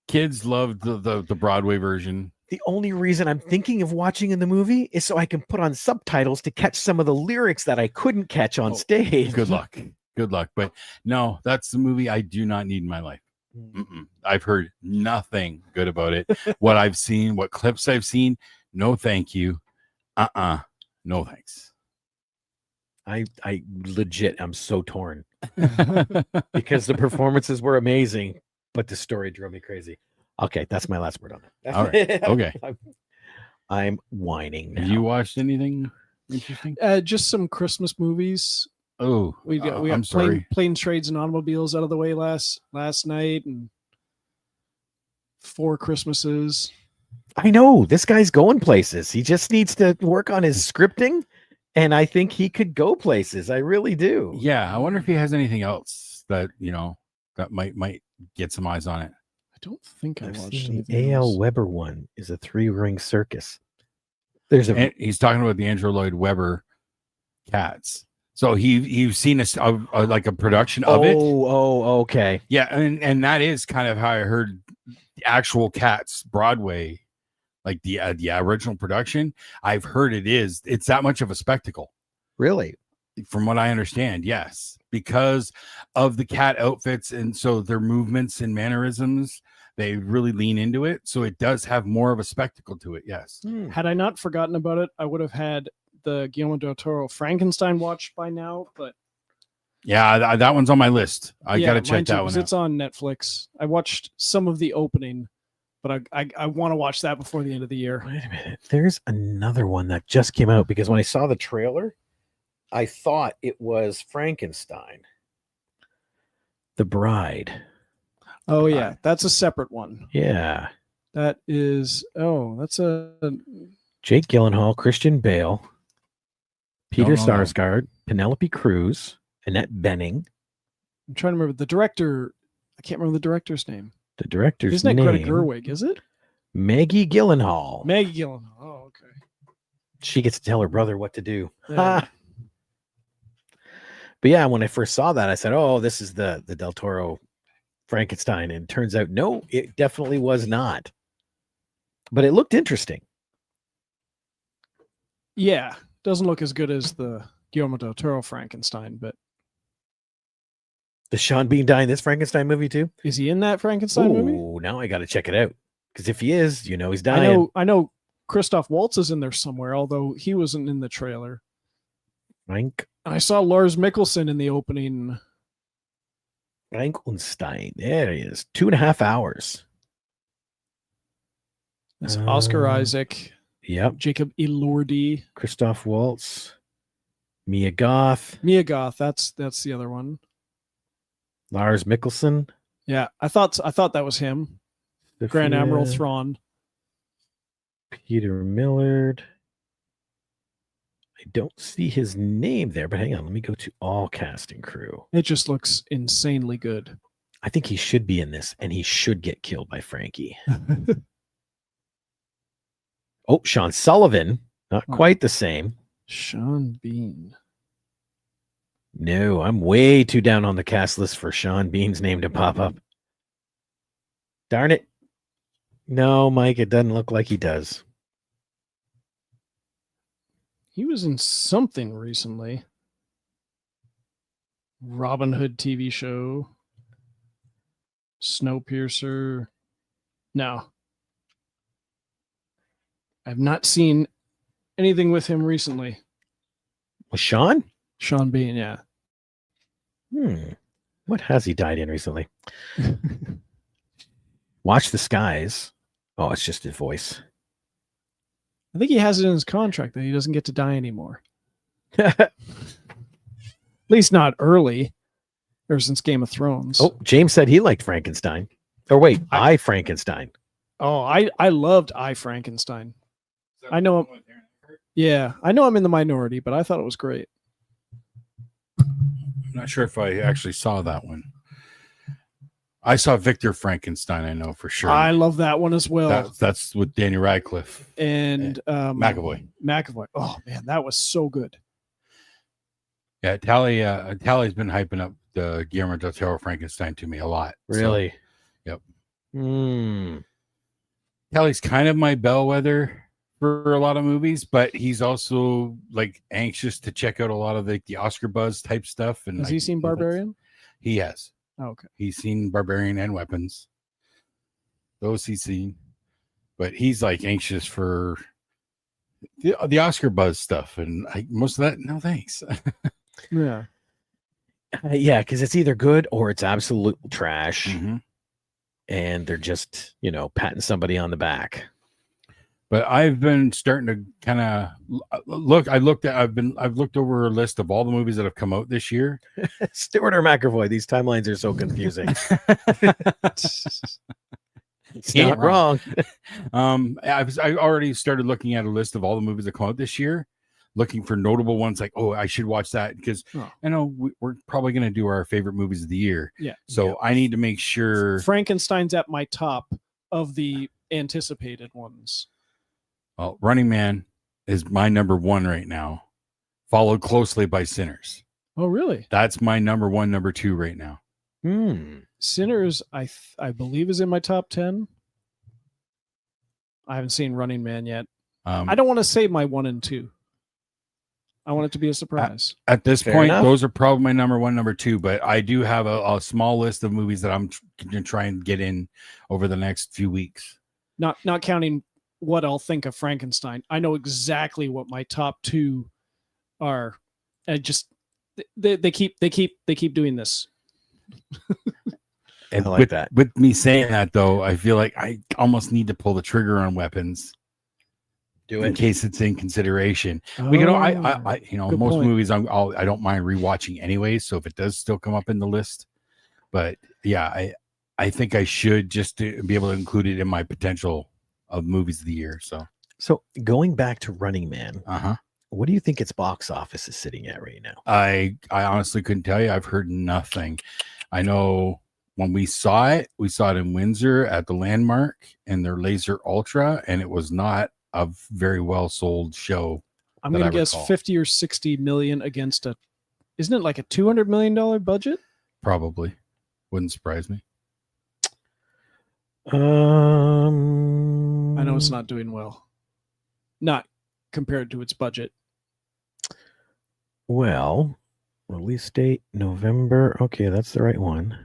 Kids loved the Broadway version. The only reason I'm thinking of watching in the movie is so I can put on subtitles to catch some of the lyrics that I couldn't catch on stage. Good luck. But no, that's the movie I do not need in my life. I've heard nothing good about it. What I've seen, what clips I've seen, no thank you. No thanks. I legit, I'm so torn because the performances were amazing, but the story drove me crazy. Okay, that's my last word on it. All right. Okay. I'm whining now. Have you watched anything interesting? Just some Christmas movies. Oh, We got I'm sorry. Planes, Trades, and Automobiles out of the way last night, and 4 Christmases. I know this guy's going places. He just needs to work on his scripting, and I think he could go places. I really do. Yeah, I wonder if he has anything else that that might get some eyes on it. I don't think I I've watched seen anything the A.L. else. Weber one is a 3-ring circus. There's a And he's talking about the Andrew Lloyd Webber Cats. So he's seen like a production of it. Oh, okay. Yeah, and that is kind of how I heard the actual Cats Broadway, like the original production. I've heard it's that much of a spectacle. Really? From what I understand, yes, because of the cat outfits and so their movements and mannerisms, they really lean into it. So it does have more of a spectacle to it. Yes. Had I not forgotten about it, I would have had the Guillermo del Toro Frankenstein watched by now. But Yeah, that one's on my list. I got to mine check too, that 'cause one out. It's on Netflix. I watched some of the opening, but I want to watch that before the end of the year. Wait a minute. There's another one that just came out because when I saw the trailer, I thought it was Frankenstein. The Bride. Oh yeah, that's a separate one. Yeah. That is that's a Jake Gyllenhaal, Christian Bale, Peter No. Sarsgaard, Penelope Cruz, Annette Bening. I'm trying to remember the director. I can't remember the director's name. The director's Isn't it name, Greta Gerwig? Is it Maggie Gyllenhaal. Maggie Gyllenhaal? Oh, okay. She gets to tell her brother what to do. Yeah. But yeah, when I first saw that, I said, "Oh, this is the Del Toro Frankenstein," and it turns out, no, it definitely was not. But it looked interesting. Yeah, doesn't look as good as the Guillermo del Toro Frankenstein, but Does Sean Bean die in this Frankenstein movie too? is he in that Frankenstein movie? Ooh, now I got to check it out. Because if he is, he's dying. I know Christoph Waltz is in there somewhere, although he wasn't in the trailer. Frank I saw Lars Mikkelsen in the opening. Frankenstein. There he is. 2.5 hours. It's Oscar Isaac, Yep. Jacob Elordi, Christoph Waltz, Mia Goth, Mia Goth. That's the other one. Lars Mikkelsen, Yeah, I thought that was him. Grand Admiral Thrawn. Peter Millard. I don't see his name there, but hang on. Let me go to all cast and crew. It just looks insanely good. I think he should be in this, and he should get killed by Frankie. Oh, Sean Sullivan. Not quite the same. Sean Bean. No, I'm way too down on the cast list for Sean Bean's name to pop up. Darn it. No, Mike, it doesn't look like he does. He was in something recently. Robin Hood TV show. Snowpiercer. No. I've not seen anything with him recently. Was Sean? Sean Bean, yeah. What has he died in recently? Watch the Skies. Oh, it's just his voice. I think he has it in his contract that he doesn't get to die anymore. At least not early. Ever since Game of Thrones. Oh, James said he liked Frankenstein. Or wait, I Frankenstein. Oh, I loved I Frankenstein. I know him. Yeah, I know I'm in the minority, but I thought it was great. I'm not sure if I actually saw that one. I saw Victor Frankenstein, I know for sure. I love that one as well. That's with Danny Radcliffe and McAvoy. Oh man, that was so good. Yeah, Tally's been hyping up the Guillermo del Toro Frankenstein to me a lot. Really? So, yep. Tally's kind of my bellwether for a lot of movies, but he's also like anxious to check out a lot of the Oscar buzz type stuff. And has he seen Barbarian? He has. Oh, okay. He's seen Barbarian and Weapons. Those he's seen. But he's like anxious for the Oscar buzz stuff. And most of that, no thanks. Yeah. Yeah, because it's either good or it's absolute trash. Mm-hmm. And they're just, patting somebody on the back. But I've been starting to kind of look. I've looked over a list of all the movies that have come out this year. Stewart or McAvoy, these timelines are so confusing. It's not wrong. I already started looking at a list of all the movies that come out this year, looking for notable ones. Like, oh, I should watch that because I know we're probably going to do our favorite movies of the year. Yeah. So I need to make sure Frankenstein's at my top of the anticipated ones. Well, Running Man is my number one right now, followed closely by Sinners. Oh, really? That's my number one, number two right now. Sinners, I believe, is in my top 10. I haven't seen Running Man yet. I don't want to say my 1 and 2. I want it to be a surprise. At this Fair point, enough. those are probably my number one, number two, but I do have a small list of movies that I'm going to try and get in over the next few weeks. Not counting what I'll think of Frankenstein. I know exactly what my top 2 are. And just they keep doing this. And I like that. With me saying that though, I feel like I almost need to pull the trigger on Weapons. Do in it. case it's in consideration. We can, I good most point. movies I don't mind rewatching anyways. So if it does still come up in the list, but yeah, I think I should just to be able to include it in my potential of movies of the year. So going back to Running Man, Uh-huh. what do you think its box office is sitting at right now? I honestly couldn't tell you. I've heard nothing. I know when we saw it in Windsor at the Landmark and their Laser Ultra, and it was not a very well sold show. I'm that going I to guess recall. 50 or 60 million against isn't it like a $200 million budget? Probably. Wouldn't surprise me. I know it's not doing well. Not compared to its budget? Well, release date November. Okay, that's the right one.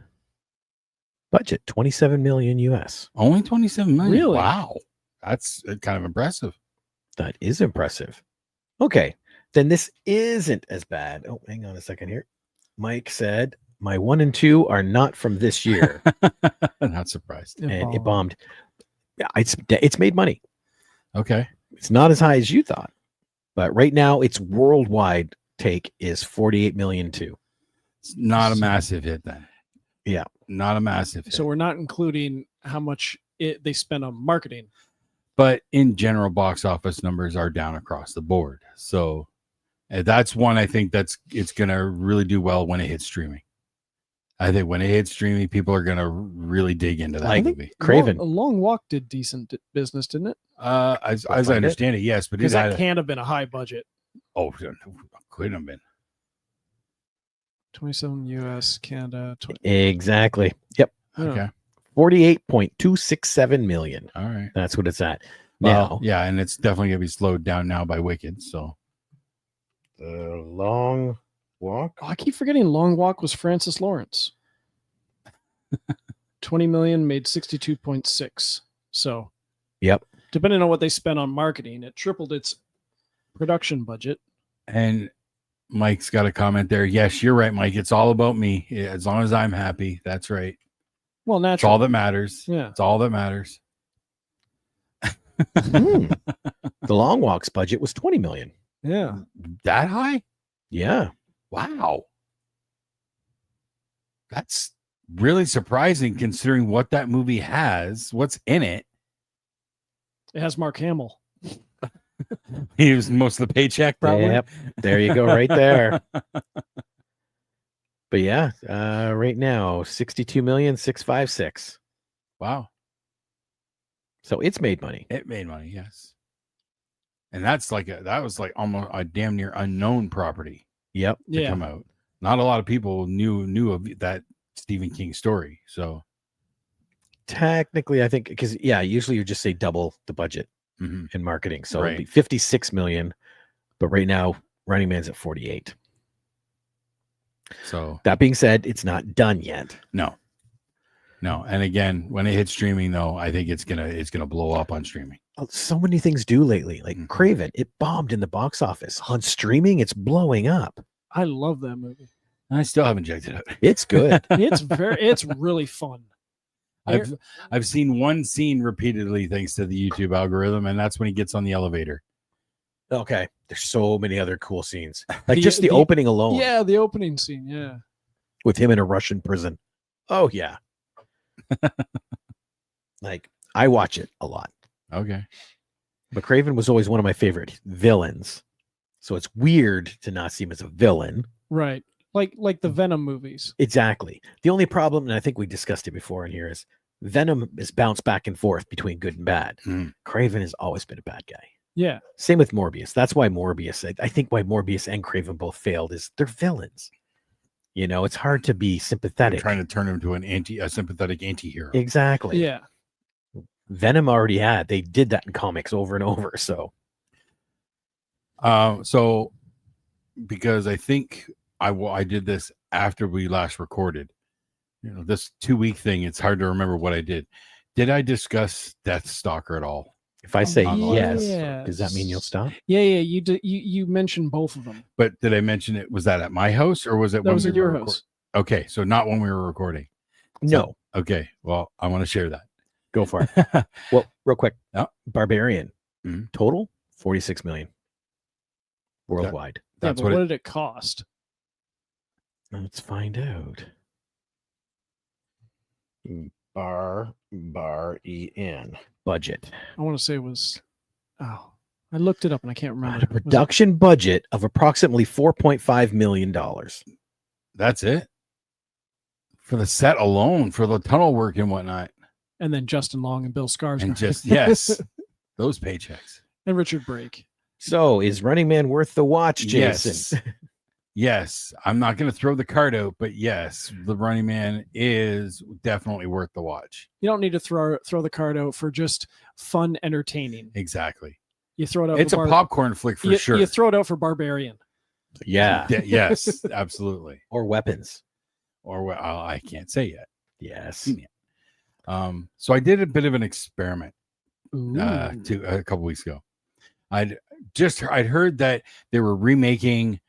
Budget 27 million US. Only 27 million. Really? Wow. That's kind of impressive. That is impressive. Okay, then this isn't as bad. Oh, hang on a second here. Mike said my 1 and 2 are not from this year, Not surprised. and it bombed. Yeah, it's made money. Okay. It's not as high as you thought, but right now its worldwide take is 48 million too. It's not a massive hit then. Yeah. Not a massive hit. So we're not including how much they spend on marketing. But in general, box office numbers are down across the board. So that's one I think it's going to really do well when it hits streaming. I think when it hits streaming, people are going to really dig into that Like movie. Craven. A Long Walk did decent business, didn't it? As I understand it, yes, but Because that can't have been a high budget. Couldn't have been. 27 US, Canada. Exactly. Yep. Okay. 48.267 million. All right. That's what it's at. Well, Now, yeah, and it's definitely going to be slowed down now by Wicked. So The Long Walk. Oh, I keep forgetting Long Walk was Francis Lawrence. 20 million made 62.6. So, Yep. depending on what they spent on marketing, it tripled its production budget. And Mike's got a comment there. Yes, you're right, Mike. It's all about me. Yeah, as long as I'm happy, that's right. Well, It's naturally. all that matters. Yeah. It's all that matters. The Long Walk's budget was 20 million. Yeah. That high? Yeah. Wow. That's really surprising considering what that movie has, what's in it. It has Mark Hamill. He used most of the paycheck, probably. Yep. There you go, right there. But yeah, right now, 62,656,000. Wow. So it's made money. It made money, yes. And that was like almost a damn near unknown property Yep. to Yeah. come out. Not a lot of people knew of that Stephen King story. So Technically, I think because usually you just say double the budget mhm. in marketing. So it'd be Right. 56 million, but right now Running Man's at 48. So That being said, it's not done yet. no. And again, when it hits streaming, though, I think it's gonna blow up on streaming. So many things do lately. Like Mhm. Craven, it bombed in the box office. On streaming, it's blowing up. I love that movie. I still haven't checked it out. It's good. It's really fun. I've seen one scene repeatedly thanks to the YouTube algorithm, and that's when he gets on the elevator. Okay. There's so many other cool scenes. Like The- just the the- opening alone Yeah, the opening scene. Yeah. with him in a Russian prison. Oh yeah. Like I watch it a lot. Okay. But Craven was always one of my favorite villains. So it's weird to not see him as a villain. Right. Like the Venom movies. Exactly. The only problem, and I think we discussed it before in here, is Venom is bounced back and forth between good and bad. Mm. Craven has always been a bad guy. Yeah. Same with Morbius. That's why Morbius, I think why Morbius and Craven both failed is they're villains. You know, it's hard to be They're sympathetic. trying to turn him to a sympathetic anti-hero. Exactly. Yeah. Venom already had. They did that in comics over and over. So So because I think I did this after we last recorded. You know, this 2-week thing, it's hard to remember what I did. Did I discuss Deathstalker at all? if I say Oh, yes, yes. does that mean you'll stop? Yeah. You mentioned both of them. But did I mention it? Was that at my house or was it That when was we at were your record- house. Okay, so not when we were recording. No, Okay, well, I want to share that. go for it. Well, real quick. Yeah. Barbarian. Mhm. Total 46 million worldwide. Yeah, That's but what what it, did it cost? Let's find out. Bar-E-N. Budget. I want to say it was. Oh, I looked it up and I can't remember. Had a Was it- production budget of approximately $4.5 million. that's it for the set alone, for the tunnel work and whatnot, And then Justin Long and Bill Skarsgård. and just yes, those paychecks. and Richard Brake. So is Running Man worth the watch, Jason? Yes. Yes, I'm not going to throw the card out, but yes, the Running Man is definitely worth the watch. You don't need to throw the card out for just fun entertaining. Exactly. You throw it out. It's a for popcorn flick for sure. You throw it out for Barbarian. Yeah. Yes, absolutely. Or weapons. Or I can't say yet. Yes. So I did a bit of an experiment Ooh. a couple weeks ago. I'd heard that they were remaking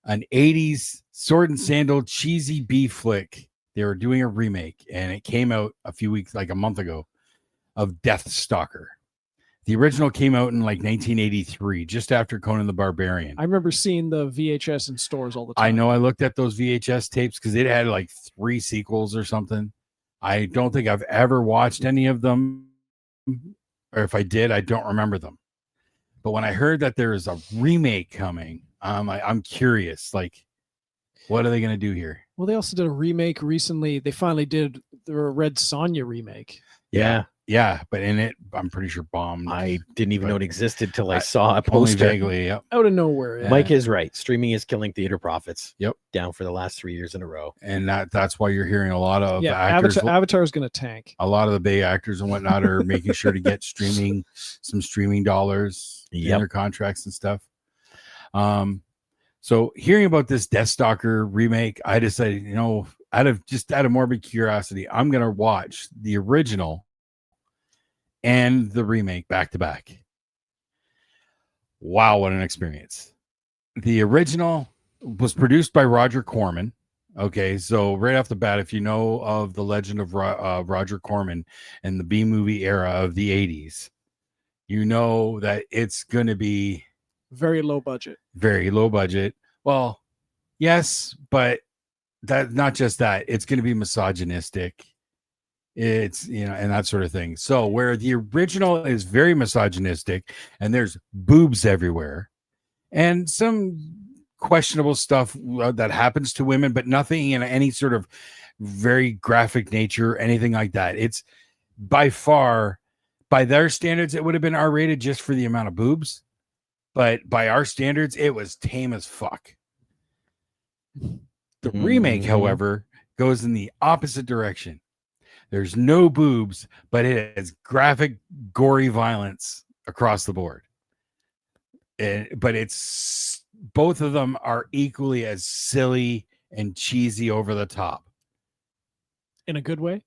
an 80s sword and sandal cheesy B flick. They were doing a remake, and it came out a month ago, of Death Stalker. The original came out in like 1983, just after Conan the Barbarian. I remember seeing the VHS in stores all the time. I know I looked at those VHS tapes because it had like 3 sequels or something. I don't think I've ever watched any of them, or if I did, I don't remember them. But when I heard that there is a remake coming, I'm curious, like, what are they going to do here? Well, they also did a remake recently. They finally did the Red Sonja remake. Yeah, but in it, I'm pretty sure bombed. I didn't even know it existed till I saw a Only poster. vaguely, yep. Out of nowhere. Yeah. Mike is right. Streaming is killing theater profits. Yep. Down for the last 3 years in a row. And that's why you're hearing a lot of actors. Avatar is going to tank. A lot of the big actors and whatnot are making sure to get some streaming dollars in their contracts and stuff. So hearing about this Death Stalker remake, I decided, out of morbid curiosity, I'm going to watch the original and the remake back to back. Wow, what an experience. The original was produced by Roger Corman. Okay, so right off the bat, if you know of the legend of Roger Corman and the B-movie era of the 80s, you know that it's going to be very low budget. Very low budget. Well, yes, but that not just that. It's going to be misogynistic. It's, and that sort of thing. So where the original is very misogynistic and there's boobs everywhere and some questionable stuff that happens to women, but nothing in any sort of very graphic nature, anything like that. It's by far, by their standards, it would have been R-rated just for the amount of boobs. But by our standards, it was tame as fuck. The remake, however, goes in the opposite direction. There's no boobs, but it has graphic, gory violence across the board. But it's both of them are equally as silly and cheesy over the top. In a good way?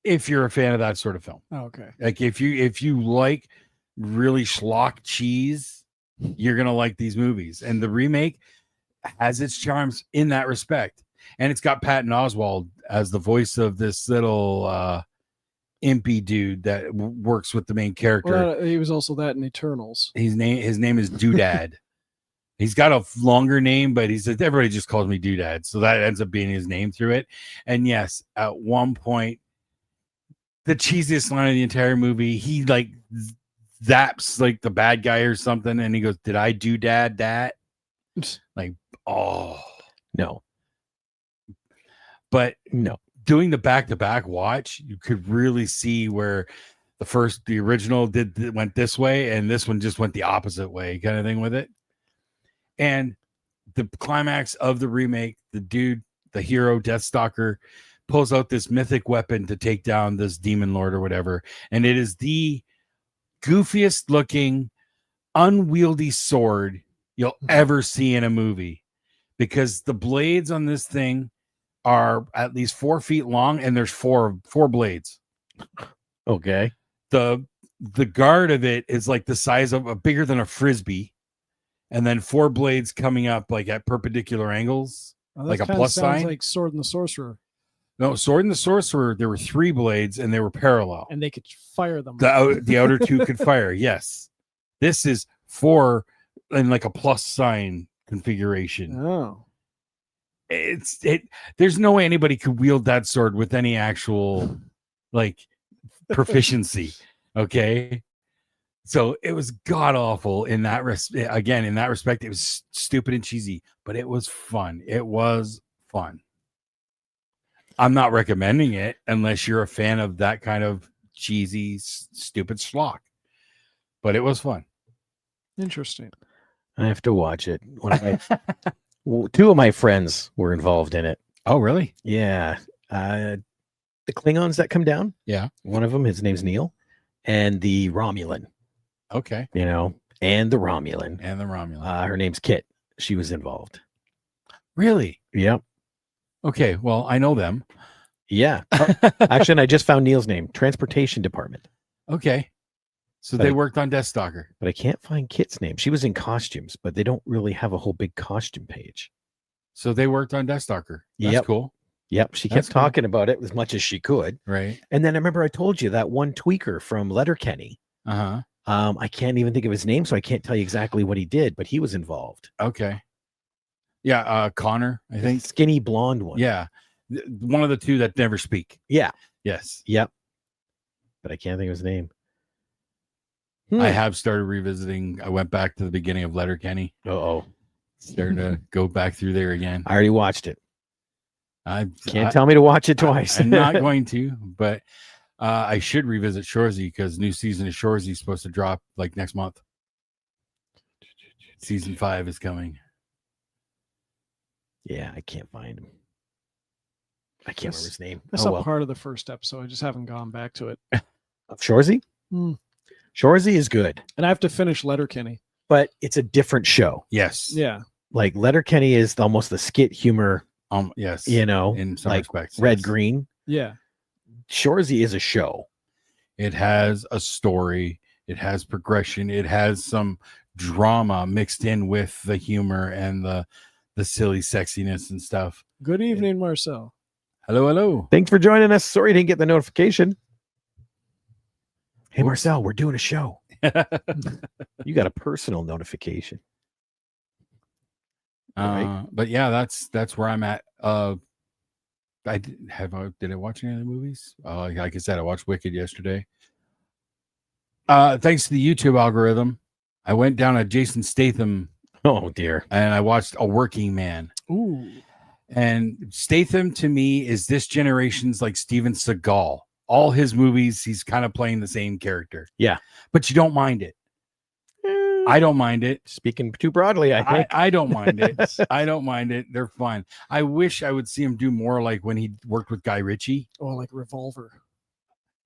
If you're a fan of that sort of film. Oh, okay. Like if you like really schlock cheese, you're going to like these movies. And the remake has its charms in that respect. And it's got Patton Oswalt as the voice of this little impy dude that works with the main character. Well, he was also that in Eternals. His name is Doodad. He's got a longer name, but everybody just calls me Doodad. So that ends up being his name through it. And yes, at one point, the cheesiest line of the entire movie, he like zaps like the bad guy or something. And he goes, "Did I do that?" Like, oh no. But no, doing the back-to-back watch, you could really see where the original went this way, and this one just went the opposite way, kind of thing with it. And the climax of the remake, the hero, Deathstalker, pulls out this mythic weapon to take down this demon lord or whatever, and it is the goofiest looking, unwieldy sword you'll ever see in a movie, because the blades on this thing are at least 4 feet long, and there's four blades. Okay. The guard of it is like the size of bigger than a frisbee, and then 4 blades coming up like at perpendicular angles, like a plus sign. Like Sword and the Sorcerer. No, Sword and the Sorcerer, there were 3 blades and they were parallel, and they could fire them. The outer 2 could fire. Yes, this is 4 in like a plus sign configuration. Oh. There's no way anybody could wield that sword with any actual like proficiency. Okay, so it was god awful in that again, in that respect, it was stupid and cheesy, but it was fun. It was fun. I'm not recommending it unless you're a fan of that kind of cheesy, stupid schlock, but it was fun. Interesting. I have to watch it. Well, 2 of my friends were involved in it. Oh, really? Yeah. The Klingons that come down. Yeah. One of them, his name's Neil, and the Romulan. Okay. and the Romulan. And the Romulan. Her name's Kit. She was involved. Really? Yep. Okay. Well, I know them. Yeah. Actually, I just found Neil's name. Transportation Department. Okay. So But they I- worked on Deathstalker. But I can't find Kit's name. She was in costumes, but they don't really have a whole big costume page. So they worked on Deathstalker. That's Yep. cool. Yep. She That's kept cool. talking about it as much as she could. Right. And then I remember I told you that one tweaker from Letterkenny. Uh-huh. I can't even think of his name, so I can't tell you exactly what he did, but he was involved. Okay. Yeah, Connor, I The think. skinny blonde one. Yeah. One of the two that never speak. Yeah. Yes. Yep. But I can't think of his name. I have started revisiting. I went back to the beginning of Letterkenny. Uh-oh. Starting to go back through there again. I already watched it. I Can't tell me to watch it twice. I'm not going to, but I should revisit Shoresy because new season of Shoresy is supposed to drop like next month. Season 5 is coming. Yeah, I can't find him. I can't remember his name. That's Oh, not well. part of the first episode. I just haven't gone back to it. Of Shoresy? Hmm. Shoresy is good, And I have to finish Letterkenny. but it's a different show. Yes. Yeah. Like Letterkenny is almost the skit humor, Yes. you know, In some like respects. red yes. green. Yeah. Shoresy is a show. It has a story. It has progression. It has some drama mixed in with the humor and the silly sexiness and stuff. Good evening, Marcel. Hello, hello. Thanks for joining us. Sorry you didn't get the notification. Hey, Marcel, we're doing a show. You got a personal notification. Right. But yeah, that's where I'm at. Did I watch any other movies? Like I said, I watched Wicked yesterday. Thanks to the YouTube algorithm, I went down a Jason Statham Oh, dear. and I watched A Working Man. Ooh. And Statham to me is this generation's like Steven Seagal. All his movies, he's kind of playing the same character. Yeah. But you don't mind it. I don't mind it. Speaking too broadly, I think. I don't mind it. I don't mind it. They're fun. I wish I would see him do more like when he worked with Guy Ritchie. Oh, like Revolver.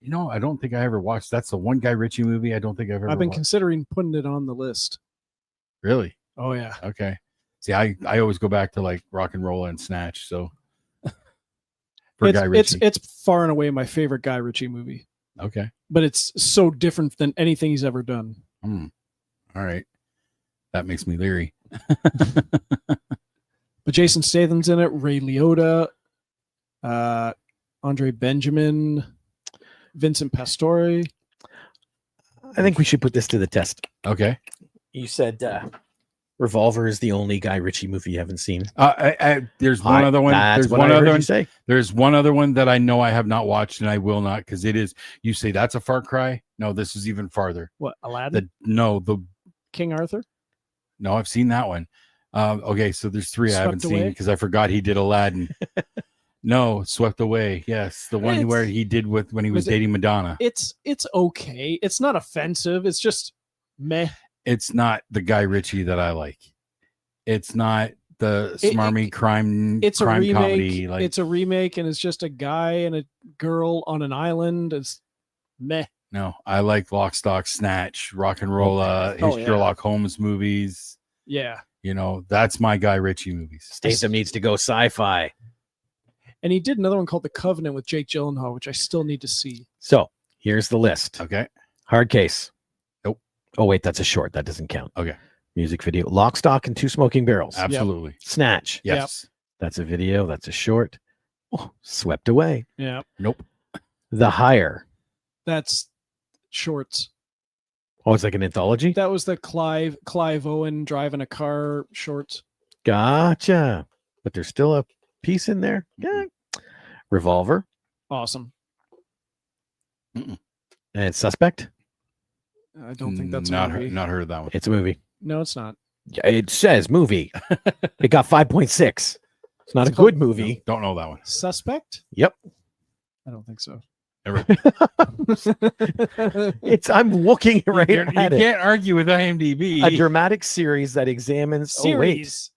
You know, I don't think I ever watched. That's the one Guy Ritchie movie I don't think I've ever I've been watched. considering putting it on the list. Really? Oh, yeah. Okay. See, I always go back to like Rock and Roll and Snatch. So for Guy Ritchie. It's far and away my favorite Guy Ritchie movie, Okay. but it's so different than anything he's ever done. All right. That makes me leery. But Jason Statham's in it, Ray Liotta, Andre Benjamin, Vincent Pastore. I think we should put this to the test. Okay. You said Revolver is the only Guy Ritchie movie you haven't seen. There's one other one. That's There's what one I heard other you one. say. There's one other one that I know I have not watched and I will not because it is. You say that's a Far Cry? No, this is even farther. What, Aladdin? The King Arthur? no, I've seen that one. Okay, so there's 3 I haven't Swept seen Away? because I forgot he did Aladdin. No, Swept Away. Yes, the one where he did with when he was Was it- dating Madonna. It's okay. It's not offensive. It's just meh. It's not the Guy Ritchie that I like. It's not the smarmy crime. It's crime a remake. comedy. Like It's a remake, and it's just a guy and a girl on an island. It's meh. no, I like Lock, Stock, Snatch, Rock and Roll. His Oh, yeah. Sherlock Holmes movies. Yeah. You know, that's my Guy Ritchie movies. Statham needs to go sci-fi. And he did another one called The Covenant with Jake Gyllenhaal, which I still need to see. So here's the list. Okay. Hard Case. Nope. Oh, wait, that's a short. That doesn't count. Okay. Music video. Lock, Stock, and Two Smoking Barrels. Absolutely. Snatch. Yes. That's a video. That's a short. Oh, Swept Away. Yeah. Nope. The Hire. That's shorts. Oh, it's like an anthology? That was the Clive Owen driving a car shorts. Gotcha. But there's still a piece in there. Yeah. Revolver. Awesome. And Suspect. I don't think that's a not movie. not heard of that one. It's a movie. No, it's not. Yeah, it says movie. It got 5.6. It's not It's a called- good movie. Don't know that one. Suspect? Yep. I don't think so. Never. I'm looking right you at can't it. argue with IMDb. A dramatic series that examines. Series.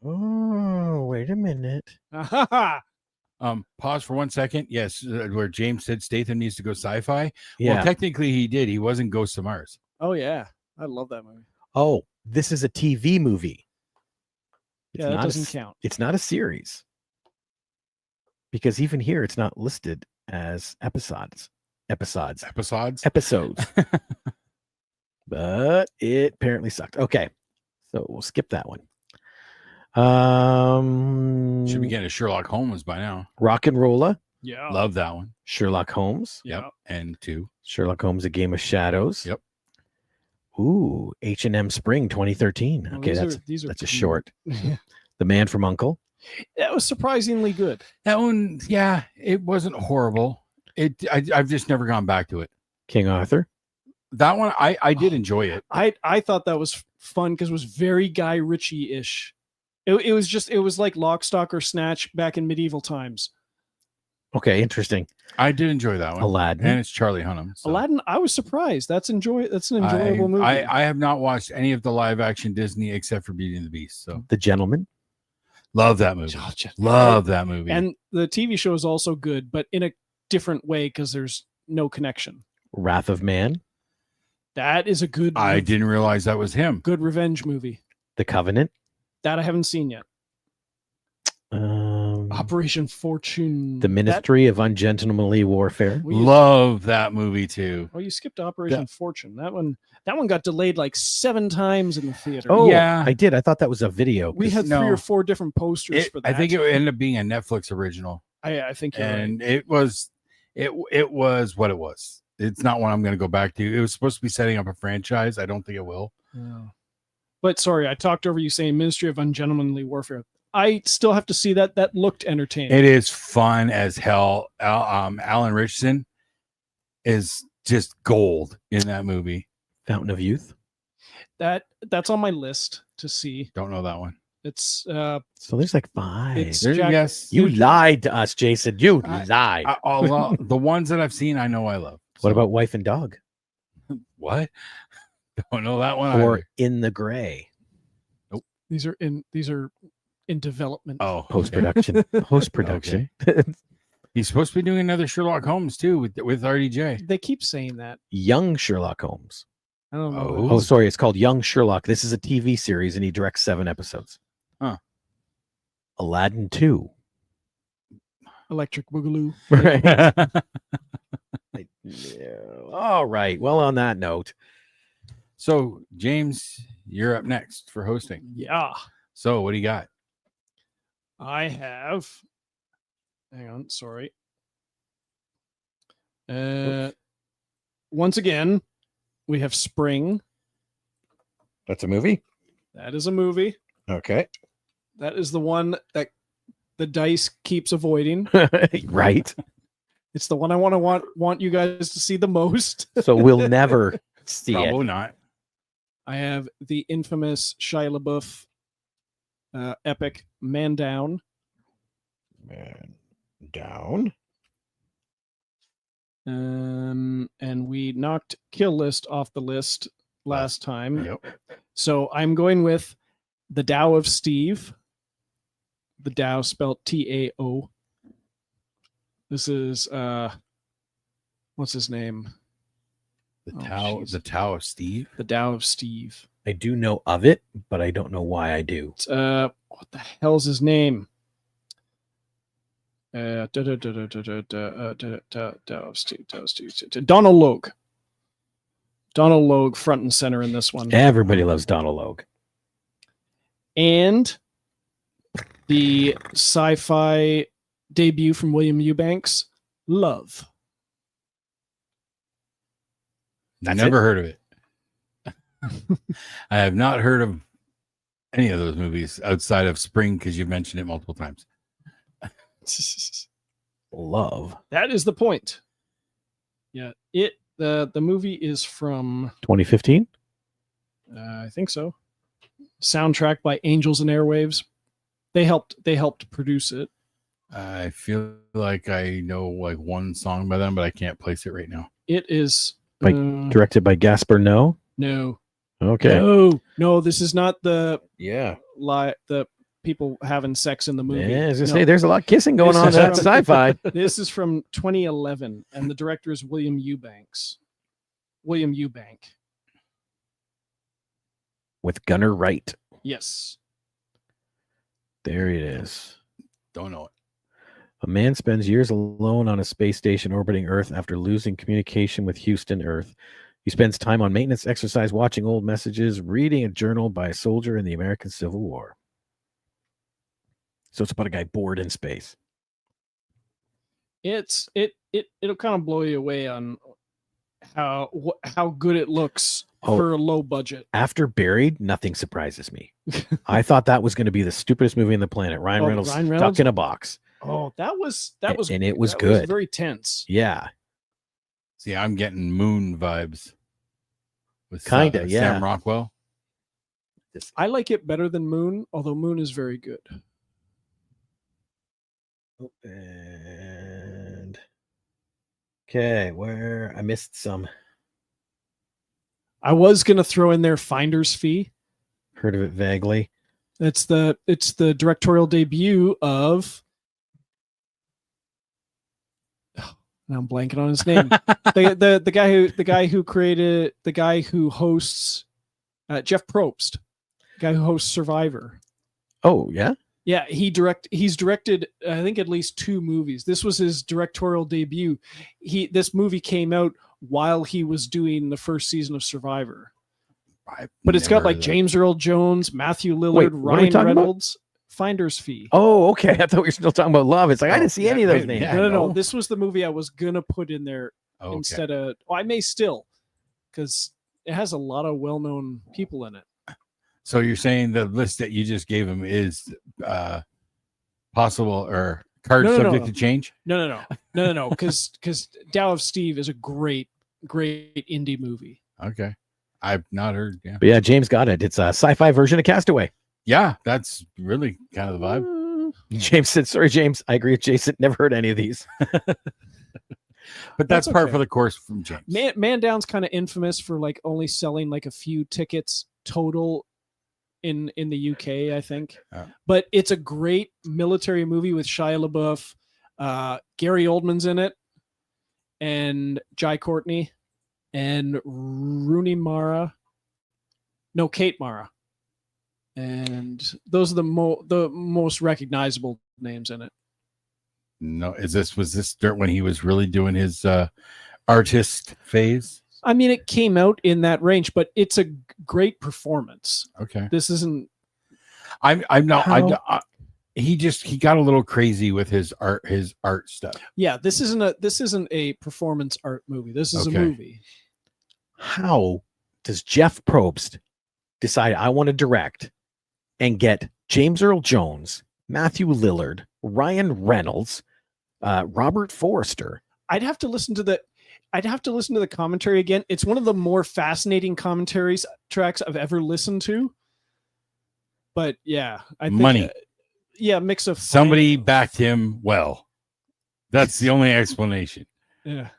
Oh, wait a minute. Pause for 1 second. Yes, where James said Statham needs to go sci-fi. Yeah. Well, technically he did. He wasn't Ghost of Mars. Oh, yeah. I love that movie. Oh, this is a TV movie. It's Yeah, that not a doesn't s- count. It's not a series. Because even here, it's not listed as episodes. Episodes. Episodes. But it apparently sucked. Okay. So we'll skip that one. Should be getting a Sherlock Holmes by now. Rock and Rolla, Yeah. Love that one. Sherlock Holmes. Yeah. Yep. And 2. Sherlock Holmes, A Game of Shadows. Yep. Ooh, H&M Spring 2013. Well, Okay, these are that's a two- short. Yeah. The Man from U.N.C.L.E. That was surprisingly good. That one, yeah, it wasn't horrible. I've just never gone back to it. King Arthur. That one, I did enjoy it. I thought that was fun because it was very Guy Ritchie-ish. It was like Lock, Stock, or Snatch back in medieval times. Okay, interesting. I did enjoy that one. Aladdin. And it's Charlie Hunnam. so Aladdin, I was surprised. That's an enjoyable movie. I have not watched any of the live action Disney except for Beauty and the Beast. So The Gentleman. love that movie. Love that movie. And the TV show is also good, but in a different way because there's no connection. Wrath of Man. That is a good. I didn't realize that was him. Good revenge movie. The Covenant. That I haven't seen yet. Operation Fortune. The Ministry of Ungentlemanly Warfare. Love that movie too. Oh, you skipped Operation Fortune. That one got delayed like 7 times in the theater. Oh, Yeah. I did. I thought that was a video. We had 3 or 4 different posters for that. I think it ended up being a Netflix original, I think you're and right. it was what it was. It's not one I'm going to go back to. It was supposed to be setting up a franchise. I don't think it will. Yeah. But sorry, I talked over you saying Ministry of Ungentlemanly Warfare. I still have to see that. That looked entertaining. It is fun as hell. Alan Richardson is just gold in that movie. Fountain of Youth. That's on my list to see. Don't know that one. It's So there's like 5. It's There, Jack- yes, You lied to us, Jason. You I- lied. the ones that I've seen, I know I love. What So- about Wife and Dog? what? Don't know that one. Or either. In the Gray? these are in development. Oh, Post production. Post production. he's supposed to be doing another Sherlock Holmes too with RDJ. They keep saying that. Young Sherlock Holmes. I don't know. Oh. Oh, sorry. It's called Young Sherlock. This is a TV series, and he directs 7 episodes. Huh. Aladdin 2. Electric Boogaloo. Right. All right. Well, on that note, So James, you're up next for hosting. Yeah. So what do you got? I have. Hang on, sorry. Once again, we have Spring. that's a movie. That is a movie. Okay. That is the one that the dice keeps avoiding. Right. It's the one I want you guys to see the most. So we'll never see Probably it. not. I have the infamous Shia LaBeouf epic Man Down. Man down. And we knocked Kill List off the list last time. Yep. So I'm going with The Tao of Steve. The Tao spelled Tao. This is what's his name? The Oh, Tao, jeez. the Tao of Steve. The Tao of Steve. I do know of it, but I don't know why I do. It's, what the hell's his name? Tao of Steve. Donald Logue. Donald Logue front and center in this one. Everybody loves Donald Logue. And the sci-fi debut from William Eubanks, Love. That's Never heard of it. I have not heard of any of those movies outside of Spring because you've mentioned it multiple times. Love. That is the point. Yeah, the movie is from 2015. I think so. Soundtrack by Angels and Airwaves. They helped produce it. I feel like I know like one song by them, but I can't place it right now. It is Directed by Gaspar Noé. no. Okay. No, this is not the Yeah. the people having sex in the movie. Yeah, I was gonna No. say there's a lot of kissing going This on. is That's from- sci-fi. This is from 2011, and the director is William Eubanks. William Eubank. with Gunnar Wright. Yes. There it is. Don't know it. A man spends years alone on a space station orbiting Earth after losing communication with Houston, Earth. He spends time on maintenance, exercise, watching old messages, reading a journal by a soldier in the American Civil War. So it's about a guy bored in space. It'll kind of blow you away on how good it looks for a low budget. After Buried, nothing surprises me. I thought that was going to be the stupidest movie on the planet. Ryan Reynolds stuck in a box. Oh, that was and it was that good. Was very tense. Yeah. See, I'm getting Moon vibes with Kinda, yeah. Sam Rockwell. I like it better than Moon, although Moon is very good. And okay, where I missed some. I was gonna throw in there Finder's Fee. Heard of it vaguely. It's the directorial debut of. Now I'm blanking on his name. the guy who hosts Jeff Probst, the guy who hosts Survivor. Oh yeah. Yeah, he's directed I think at least 2 movies. This was his directorial debut. This movie came out while he was doing the first season of Survivor. But it's got like James Earl Jones, Matthew Lillard, Ryan Reynolds. Finder's Fee. Oh, okay. I thought we were still talking about Love. It's like I didn't see any of those names. No. This was the movie I was gonna put in there instead of. Oh, I may still, because it has a lot of well-known people in it. So you're saying the list that you just gave him is possible or subject to change? No. Because Tao of Steve is a great indie movie. Okay, I've not heard. Yeah, but yeah, James got it. It's a sci-fi version of Castaway. Yeah, that's really kind of the vibe. James said, "Sorry, James. I agree with Jason. Never heard any of these." But that's par for the course from James. Man Down's kind of infamous for like only selling like a few tickets total in the UK, I think. But it's a great military movie with Shia LaBeouf, Gary Oldman's in it, and Jai Courtney, and Rooney Mara. No, Kate Mara. And those are the most recognizable names in it. No, was this when he was really doing his artist phase? I mean, it came out in that range, but it's a great performance. Okay, this isn't. I'm not. He got a little crazy with his art stuff. Yeah, this isn't a performance art movie. This is a movie. How does Jeff Probst decide I want to direct and get James Earl Jones, Matthew Lillard, Ryan Reynolds, Robert Forster? I'd have to listen to the commentary again. It's one of the more fascinating commentaries tracks I've ever listened to. But yeah, I think money. Mix of somebody backed him well. That's the only explanation. Yeah.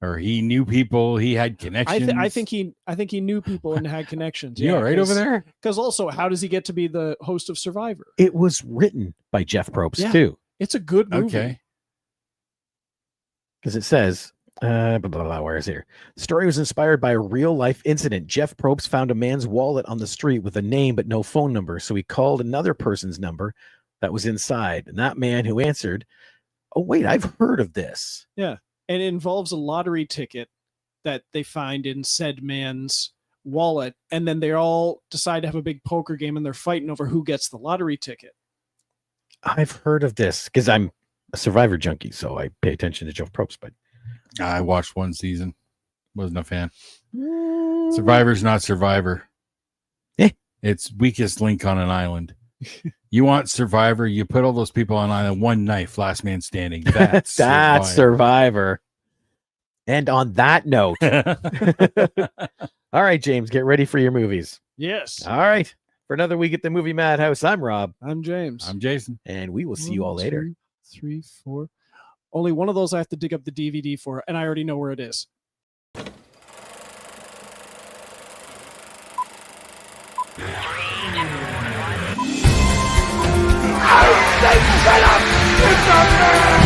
Or he knew people. He had connections. I think he knew people and had connections. You all right over there? Because also, how does he get to be the host of Survivor? It was written by Jeff Probst too. It's a good movie. Okay. Because it says, where is here? The story was inspired by a real life incident. Jeff Probst found a man's wallet on the street with a name but no phone number, so he called another person's number that was inside, and that man who answered, "Oh wait, I've heard of this." Yeah. And it involves a lottery ticket that they find in said man's wallet. And then they all decide to have a big poker game and they're fighting over who gets the lottery ticket. I've heard of this because I'm a Survivor junkie, so I pay attention to Jeff Probst. But I watched one season. Wasn't a fan. Survivor's not Survivor. It's weakest link on an island. You want Survivor, you put all those people on island, one knife, last man standing. That's Survivor. And on that note, all right, James, get ready for your movies. Yes. All right. For another week at the Movie Madhouse, I'm Rob. I'm James. I'm Jason. And we will see you all later. 2, 3, 4. Only one of those I have to dig up the DVD for, and I already know where it is. I say, shut up! It's a man!